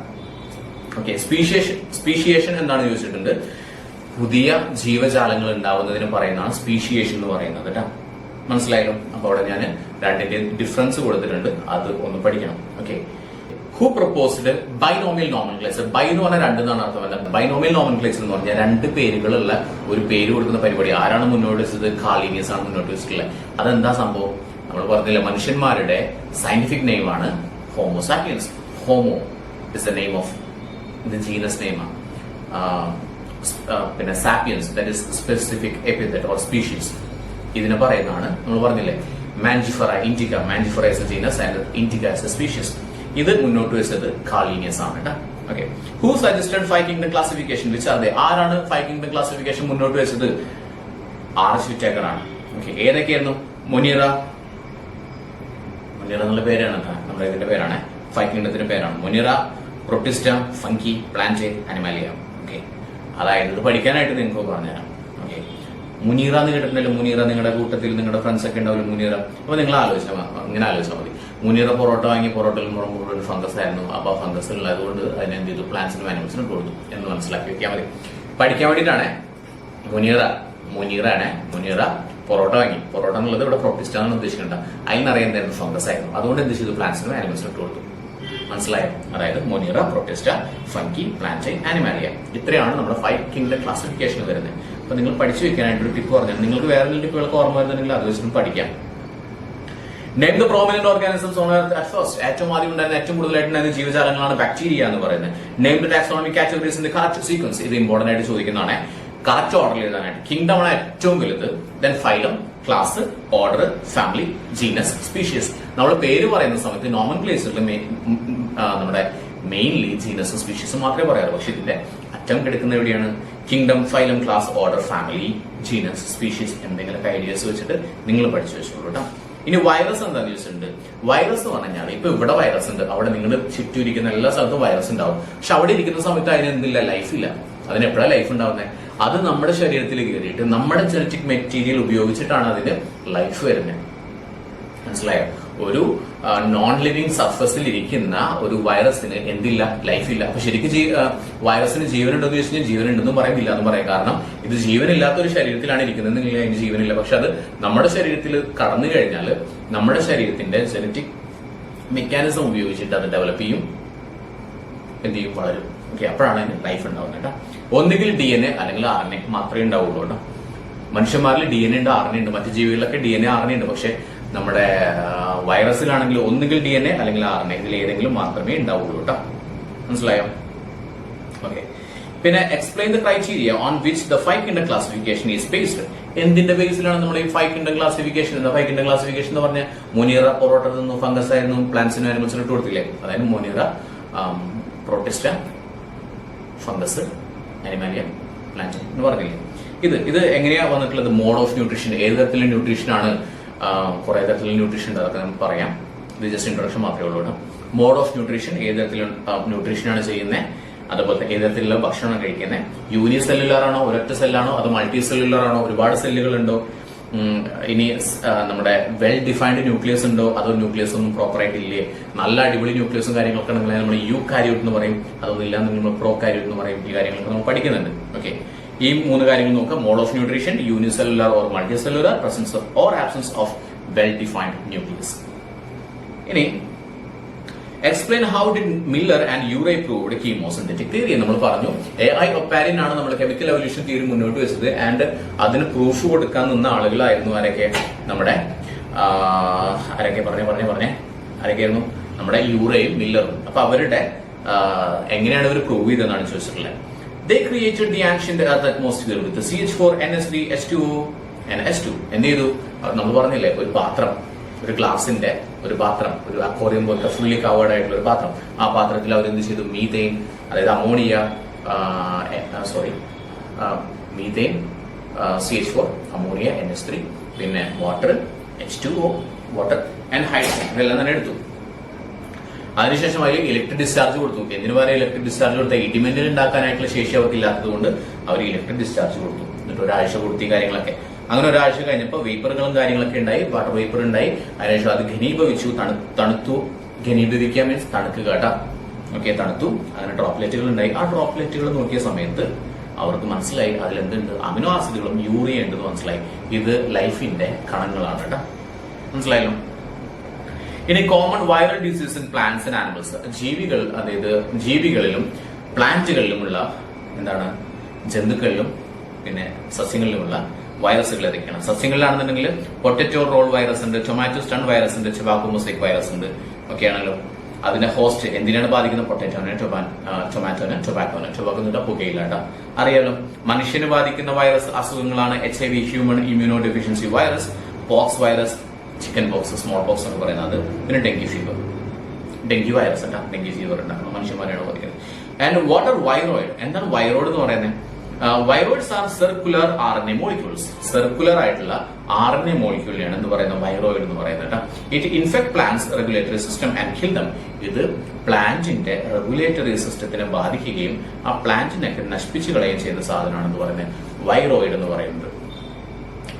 ഓക്കെ. സ്പീഷിയേഷൻ എന്താണ് ചോദിച്ചിട്ടുണ്ട്? പുതിയ ജീവജാലങ്ങൾ ഉണ്ടാവുന്നതിന് പറയുന്നതാണ് സ്പീഷിയേഷൻ എന്ന് പറയുന്നത് കേട്ടോ. മനസ്സിലായല്ലോ? അപ്പൊ അവിടെ ഞാൻ രണ്ടിന്റെ ഡിഫറൻസ് കൊടുത്തിട്ടുണ്ട്, അത് ഒന്ന് പഠിക്കണം. Okay. Who proposed binomial nomenclature? Bi എന്ന് പറഞ്ഞാൽ രണ്ട് എന്നാണ് അർത്ഥം. എന്താണ് ബൈനോമിയൽ നോമൻക്ലേച്ചർ എന്ന് പറഞ്ഞാൽ? രണ്ട് പേരുകളുള്ള ഒരു പേര് കൊടുക്കുന്ന പരിപാടി. ആരാണ് മുന്നോട്ട് വെച്ചത്? കാർലീനിയസ് ആണ് മുന്നോട്ട് വെച്ചിട്ടുള്ളത്. അതെന്താ സംഭവം? നമ്മൾ പറഞ്ഞില്ല, മനുഷ്യന്മാരുടെ സയന്റിഫിക് നെയിമാണ് Homo sapiens. Homo is the name of the genus name. പിന്നെ sapiens, that is specific epithet or species. ഇതിനെ പറയുന്നതാണ് നമ്മൾ പറഞ്ഞില്ലേ, Mangifera indica. Mangifera is a genus and indica is a species. ഇത് മുന്നോട്ട് വെച്ചത് കാർലീനിയസ് ആണ് കേട്ടോ. Okay. Who suggested 5 kingdom classification? Which are they? ആരാണ് 5 കിങ്ഡം ക്ലാസിഫിക്കേഷൻ മുന്നോട്ട് വെച്ചത്? ആർച്ച് വിറ്റേക്കർ ആണ്. ഓക്കെ. ഏതൊക്കെയായിരുന്നു? മുനീറ എന്നുള്ള പേരാണ് നമ്മുടെ ഇതിന്റെ പേരാണ്, 5 കിങ്ഡത്തിന്റെ പേരാണ്. Muneera, Protista, funky, Plantae, Animalia. Okay. അതായത് ഇത് പഠിക്കാനായിട്ട് നിങ്ങൾക്ക് പറഞ്ഞുതരാം. ഓക്കെ. മുനീറ എന്ന് കേട്ടിട്ടുണ്ടല്ലോ. മുനീറ നിങ്ങളുടെ കൂട്ടത്തിൽ നിങ്ങളുടെ ഫ്രണ്ട്സ് ഒക്കെ ഉണ്ടാവില്ല മുനീറ. അപ്പൊ നിങ്ങൾ ഇങ്ങനെ ആലോചിച്ചാൽ മതി. മുനീറ പൊറോട്ട വാങ്ങി, പൊറോട്ടയിൽ മുഴുവൻ ഫംഗസ് ആയിരുന്നു. അപ്പൊ ആ ഫംഗസ് ഉള്ളതുകൊണ്ട് അതിനെന്ത് ചെയ്തു? പ്ലാന്റ്സിനും ആനിമൽസിനും കൊടുത്തു എന്ന് മനസ്സിലാക്കി വെക്കാൻ മതി. പഠിക്കാൻ വേണ്ടിയിട്ടാണ് മുനീറ പൊറോട്ട വാങ്ങി. പൊറോട്ട എന്നുള്ളത് ഇവിടെ പ്രൊട്ടിസ്റ്റ എന്നാണ് ഉദ്ദേശിക്കേണ്ട. അതിനറിയാൻ എന്തായിരുന്നു? ഫംഗസ് ആയിരുന്നു. അതുകൊണ്ട് എന്ത് ചെയ്തു? പ്ലാന്റ്സിനും ആനിമൽസിനും ഇട്ട് കൊടുത്തു. മനസ്സിലായോ? അതായത് Muneera, Protista, funky, Plantae, Animalia. ഇത്രയാണ് നമ്മുടെ 5 കിങ്ഡം ക്ലാസിഫിക്കേഷൻ വരുന്നത്. അപ്പൊ നിങ്ങൾ പഠിച്ചു വെക്കാനായിട്ട് ഒരു ടിപ്പ് പറഞ്ഞാൽ, നിങ്ങൾക്ക് വേറെ ടിപ്പുകൾക്ക് ഓർമ്മ വരുന്നുണ്ടെങ്കിൽ അത് വെച്ചിട്ടും പഠിക്കാം. Name the prominent organisms on earth at first. ഏറ്റവും ആദ്യം ഉണ്ടായിരുന്ന, ഏറ്റവും കൂടുതലായിട്ടുണ്ടായിരുന്ന ജീവജാലങ്ങളാണ് ബാക്ടീരിയ എന്ന് പറയുന്നത്. Name the taxonomic categories in the correct sequence. ഇത് ഇമ്പോർട്ടന്റ് ആയിട്ട് ചോദിക്കുന്നതാണ്. കറക്റ്റ് ഓർഡറിൽ എഴുതാനായിട്ട്. കിങ്ഡം ആണ് ഏറ്റവും വലുത്, then phylum, class, order, family, genus, species. നമ്മൾ പേര് പറയുന്ന സമയത്ത് നോമൻക്ലേച്ചറിൽ നമ്മുടെ മെയിൻലി ജീനസും സ്പീഷീസും മാത്രമേ പറയാറ്. പക്ഷെ ഇതിന്റെ അറ്റം കിടക്കുന്ന എവിടെയാണ്? Kingdom, phylum, class, order, family, genus, species. എന്തെങ്കിലുമൊക്കെ ഐഡിയാസ് വെച്ചിട്ട് നിങ്ങൾ പഠിച്ചു വെച്ചോളൂ കേട്ടോ. ഇനി വൈറസ് എന്താണെന്ന് ചോദിച്ചിട്ടുണ്ട്. വൈറസ് എന്ന് പറഞ്ഞാൽ ഇപ്പൊ ഇവിടെ വൈറസ് ഉണ്ട്, അവിടെ നിങ്ങൾ ചുറ്റും എല്ലാ സ്ഥലത്തും വൈറസ് ഉണ്ടാവും. പക്ഷെ അവിടെ ഇരിക്കുന്ന സമയത്ത് അതിന് എന്തില്ല? ലൈഫില്ല. അതിന് എപ്പോഴാണ് ലൈഫ് ഉണ്ടാവുന്നത്? അത് നമ്മുടെ ശരീരത്തിൽ കയറിയിട്ട് നമ്മുടെ ജനറ്റിക് മെറ്റീരിയൽ ഉപയോഗിച്ചിട്ടാണ് അതിന് ലൈഫ് വരുന്നത്. മനസ്സിലായോ? ഒരു നോൺ ലിവിങ് സർഫസിൽ ഇരിക്കുന്ന ഒരു വൈറസിന് എന്തില്ല, ലൈഫില്ല. അപ്പൊ ശരിക്കും വൈറസിന് ജീവനുണ്ടോ എന്ന് ചോദിച്ചാൽ ജീവനുണ്ടെന്നും പറയുന്നില്ല എന്ന് പറയാം. കാരണം ഇത് ജീവനില്ലാത്ത ഒരു ശരീരത്തിലാണ് ഇരിക്കുന്നതെങ്കിൽ അതിന് ജീവനില്ല. പക്ഷെ അത് നമ്മുടെ ശരീരത്തിൽ കടന്നു കഴിഞ്ഞാൽ നമ്മുടെ ശരീരത്തിന്റെ ജനറ്റിക് മെക്കാനിസം ഉപയോഗിച്ചിട്ട് അത് ഡെവലപ്പ് ചെയ്യും, എന്ത് ചെയ്യും, വളരും. ഓക്കെ, അപ്പോഴാണ് അതിന് ലൈഫ് ഉണ്ടാവുന്നത് കേട്ടോ. ഒന്നുകിൽ DNA അല്ലെങ്കിൽ RNA മാത്രമേ ഉണ്ടാവുള്ളൂ കേട്ടോ. മനുഷ്യന്മാരിൽ DNA ഉണ്ട്, RNA ഉണ്ട്. മറ്റു ജീവികളിലൊക്കെ DNA RNA ഉണ്ട്. പക്ഷെ നമ്മുടെ വൈറസിലാണെങ്കിൽ ഒന്നുകിൽ DNA അല്ലെങ്കിൽ RNA, ഇതിൽ ഏതെങ്കിലും മാത്രമേ ഉണ്ടാവുള്ളൂ കേട്ടോ. മനസ്സിലായോ? ഓക്കെ. പിന്നെ explain the criteria on which the 5 kingdom classification is based. എന്തിന്റെ ബേസിലാണ് നമ്മൾ ഈ 5 കിൻഡം ക്ലാസിഫിക്കേഷൻ? എന്താ 5 കിൻഡം ക്ലാസിഫിക്കേഷൻ എന്ന് പറഞ്ഞാൽ മോനിയറ പൊറോട്ട നിന്നു ഫംഗസ് ആയിരുന്നു, പ്ലാന്റ്സിനും ആനിമൽസിനും ഇട്ട് കൊടുത്തില്ലേ? അതായത് മോനിയറ, പ്രോട്ടിസ്റ്റ, ഫംഗസ്, അനിമാലിയ, പ്ലാന്റ് എന്ന് പറഞ്ഞില്ലേ? ഇത് എങ്ങനെയാ വന്നിട്ടുള്ളത്? മോഡ് ഓഫ് ന്യൂട്രീഷൻ, ഏത് തരത്തിലുള്ള ന്യൂട്രീഷൻ ആണ്? കുറെ തരത്തിലുള്ള ന്യൂട്രീഷൻ ഉണ്ട്, അതൊക്കെ നമുക്ക് പറയാം. ഇത് ജസ്റ്റ് ഇൻട്രൊഡക്ഷൻ മാത്രമേ ഉള്ളൂ. മോഡ് ഓഫ് ന്യൂട്രീഷൻ, ഏത് തരത്തിലുള്ള ന്യൂട്രീഷനാണ് ചെയ്യുന്നത്, അതുപോലെ ഏത് തരത്തിലുള്ള ഭക്ഷണം കഴിക്കുന്നത്, യൂണിസെല്ലുലാർ ആണോ, ഒരൊറ്റ സെല്ലാണോ, അത് മൾട്ടി സെല്ലുലാർ ആണോ, ഒരുപാട് സെല്ലുകൾ ഉണ്ടോ, ഇനി നമ്മുടെ വെൽ ഡിഫൈൻഡ് ന്യൂക്ലിയസ് ഉണ്ടോ, അതോ ന്യൂക്ലിയസ് ഒന്നും പ്രോപ്പർ ആയിട്ടില്ലേ, നല്ല അടിപൊളി ന്യൂക്ലിയസും കാര്യങ്ങളൊക്കെ ഉണ്ടെങ്കിൽ നമ്മൾ യൂകാരിയോട്ട് എന്ന് പറയും, അതൊന്നും ഇല്ലാന്ന് നമ്മൾ പ്രോകാരിയോട്ട് എന്ന് പറയും. ഈ കാര്യങ്ങളൊക്കെ നമ്മൾ പഠിക്കുന്നുണ്ട്. ഓക്കെ, ഈ 3 കാര്യങ്ങൾ നോക്കാം. Mode of nutrition, unicellular or multi cellular, presence or absence of well defined nucleus. ഇനി explain how did Miller and Urey proved chemosynthetic theory. നമ്മൾ പറഞ്ഞു AI ഒപ്പാരിൻ ആണ് നമ്മൾ കെമിക്കൽ എവല്യൂഷൻ തിയറി മുന്നോട്ട് വെച്ചത്. ആൻഡ് അതിന് പ്രൂഫ് കൊടുക്കാൻ നിന്ന ആളുകളായിരുന്നു ആരൊക്കെ? നമ്മുടെ ആരൊക്കെയായിരുന്നു? നമ്മുടെ യൂറേയും മില്ലറും. അപ്പൊ അവരുടെ എങ്ങനെയാണ് അവർ പ്രൂവ് ചെയ്തതെന്നാണ് ചോദിച്ചിട്ടുള്ളത്. They created the ancient earth atmosphere with the CH4, NS3, H2O and S2. എന്ത് ചെയ്തു? നമ്മൾ പറഞ്ഞില്ലേ, ഒരു പാത്രം, ഒരു ഗ്ലാസിന്റെ ഒരു പാത്രം, ഒരു അക്വേറിയം പോലത്തെ ഫുള്ളി കവേർഡ് ആയിട്ടുള്ള ഒരു പാത്രം. ആ പാത്രത്തിൽ അവർ എന്ത് ചെയ്തു? മീഥെയിൻ, അതായത് ammonia, methane, CH4, ammonia, NS3, പിന്നെ water, H2O, water and hydrogen, ഇതെല്ലാം തന്നെ എടുത്തു. അതിനുശേഷം അതിൽ ഇലക്ട്രിക് ഡിസ്ചാർജ് കൊടുത്തു. എന്തിനു പറയാം ഇലക്ട്രിക് ഡിസ്ചാർജ് കൊടുത്ത? ഇടിമിന്നൽ ഉണ്ടാക്കാനായിട്ടുള്ള ശേഷി അവർക്ക് ഇല്ലാത്തത് കൊണ്ട് അവർ ഇലക്ട്രിക് ഡിസ്ചാർജ് കൊടുത്തു. എന്നിട്ട് ഒരാഴ്ച കൊടുത്തി കാര്യങ്ങളൊക്കെ. അങ്ങനെ ഒരാഴ്ച കഴിഞ്ഞപ്പോൾ വേപ്പറുകളും കാര്യങ്ങളൊക്കെ ഉണ്ടായി, വാട്ടർ വേപ്പർ ഉണ്ടായി. അതിനുശേഷം അത് ഘനീഭവിച്ചു, തണുത്തു. ഘനീഭവിക്കുക മീൻസ് തണുക്കുക കേട്ടാ. ഓക്കെ, തണുത്തു. അങ്ങനെ ഡ്രോപ്ലെറ്റുകൾ ഉണ്ടായി. ആ ഡ്രോപ്ലെറ്റുകൾ നോക്കിയ സമയത്ത് അവർക്ക് മനസ്സിലായി അതിലെന്തുണ്ട്? അമിനോ ആസിഡുകളും യൂറിയ ഉണ്ടെന്ന് മനസ്സിലായി. ഇത് ലൈഫിന്റെ കണങ്ങളാണ് കേട്ടോ. മനസ്സിലായല്ലോ? ഇനി common viral disease in plants and animals. ജീവികൾ, അതായത് ജീവികളിലും പ്ലാന്റുകളിലുമുള്ള എന്താണ്, ജന്തുക്കളിലും പിന്നെ സസ്യങ്ങളിലുമുള്ള വൈറസുകൾ ഏതൊക്കെയാണ്? സസ്യങ്ങളിലാണെന്നുണ്ടെങ്കിൽ പൊട്ടറ്റോ റോൾ വൈറസ് ഉണ്ട്, ടൊമാറ്റോ സ്റ്റൺ വൈറസ് ഉണ്ട്, ടൊബാക്കോ മൊസൈക്ക് വൈറസ് ഉണ്ട്. ഓക്കെ ആണല്ലോ. അതിന്റെ ഹോസ്റ്റ് എന്തിനാണ് ബാധിക്കുന്നത്? പൊട്ടറ്റോനെ, ടൊമാറ്റോനെ, ടൊബാക്കോനെ. ടൊബാക്കോ എന്നിട്ട് പുകയില്ല കേട്ടോ, അറിയാലോ. മനുഷ്യന് ബാധിക്കുന്ന വൈറസ് അസുഖങ്ങളാണ് HIV, human immunodeficiency virus, pox virus, chicken pox, small pox എന്ന് പറയുന്നത്. പിന്നെ ഡെങ്കി ഫീവർ, ഡെങ്കി വൈറസ് ഉണ്ടാ, ഡെങ്കി ഫീവർ ഉണ്ടാക്കണം, മനുഷ്യന്മാരാണ് ബാധിക്കുന്നത്. And what are viroid? എന്താണ് വൈറോയിഡ് എന്ന് പറയുന്നത്? Viroids are circular RNA molecules. സർക്കുലർ ആയിട്ടുള്ള RNA മോളിക്യൂളിനെയാണ് എന്ന് പറയുന്നത് വൈറോയിഡ് എന്ന് പറയുന്നത്. It infect plants regulatory system and kill them. ഇത് പ്ലാന്റിന്റെ റെഗുലേറ്ററി സിസ്റ്റത്തിനെ ബാധിക്കുകയും ആ പ്ലാന്റിനൊക്കെ നശിപ്പിച്ചു കളയുകയും ചെയ്യുന്ന സാധനമാണെന്ന് പറയുന്നത് വൈറോയിഡ് എന്ന് പറയുന്നത്.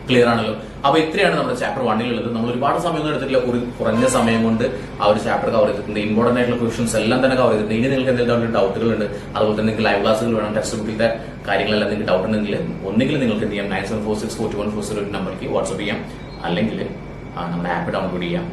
ക്ലിയർ ആണല്ലോ? അപ്പൊ ഇത്രയാണ് നമ്മുടെ ചാപ്റ്റർ 1 ഉള്ളത്. നമ്മൾ ഒരുപാട് സമയമൊന്നും എടുത്തിട്ടില്ല, കുറഞ്ഞ സമയം കൊണ്ട് ആ ഒരു ചാപ്റ്റർ കവർ ചെയ്തിട്ടുണ്ട്. ഇമ്പോർട്ടന്റ് ആയിട്ടുള്ള ക്വസ്റ്റൻസ് എല്ലാം തന്നെ കവർ ചെയ്തിട്ടുണ്ട്. ഇനി നിങ്ങൾക്ക് എന്തെങ്കിലും ഡൗട്ടുകൾ ഉണ്ട്, അതുപോലെ തന്നെ നിങ്ങൾക്ക് ലൈവ് ക്ലാസ്സുകൾ വേണം, ടെക്സ്റ്റ് ബുക്കിലത്തെ കാര്യങ്ങളെല്ലാം നിങ്ങൾക്ക് ഡൗട്ട് ഉണ്ടെങ്കിൽ ഒന്നെങ്കിൽ നിങ്ങൾക്ക് എന്ത് ചെയ്യാം, 97464140 നമ്പറിലേക്ക് വാട്സ്ആപ്പ് ചെയ്യാം, അല്ലെങ്കിൽ നമ്മുടെ ആപ്പ് ഡൗൺലോഡ് ചെയ്യാം,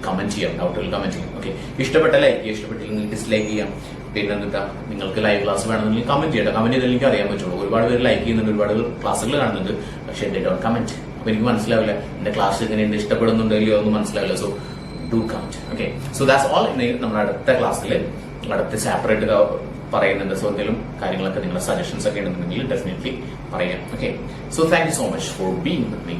കമന്റ് ചെയ്യാം, ഡൗട്ടുകൾ കമന്റ് ചെയ്യാം. ഓക്കെ, ഇഷ്ടപ്പെട്ട ലൈക്ക് ചെയ്യുക, ഇഷ്ടപ്പെട്ടില്ലെങ്കിൽ ഡിസ്ലൈക്ക് ചെയ്യാം. പിന്നെ എന്താ, നിങ്ങൾക്ക് ലൈവ് ക്ലാസ് വേണമെങ്കിൽ കമന്റ് ചെയ്യട്ടെ. കമന്റ് ചെയ്താൽ എനിക്ക് അറിയാൻ പറ്റുള്ളൂ. ഒരുപാട് പേര് ലൈക്ക് ചെയ്യുന്നുണ്ട്, ഒരുപാട് ക്ലാസ്സുകൾ കാണുന്നുണ്ട്, പക്ഷേ ഡേ ഡോണ്ട് കമന്റ്. അപ്പൊ എനിക്ക് മനസ്സിലാവില്ല എന്റെ ക്ലാസ് എങ്ങനെയുണ്ട്, ഇഷ്ടപ്പെടുന്നുണ്ടോ ഇല്ലയോ ഒന്നും മനസ്സിലാവില്ല. So do comment. Okay, so that's all. നമ്മുടെ അടുത്ത ക്ലാസ്സിൽ അടുത്ത ചാപ്റ്ററായിട്ട് പറയുന്നുണ്ട്. സോ എന്തെങ്കിലും കാര്യങ്ങളൊക്കെ നിങ്ങളുടെ സജഷൻസ് ഒക്കെ ഉണ്ടെന്നുണ്ടെങ്കിൽ ഡെഫിനറ്റ്ലി പറയാം. Okay, so thank you so much for being with me.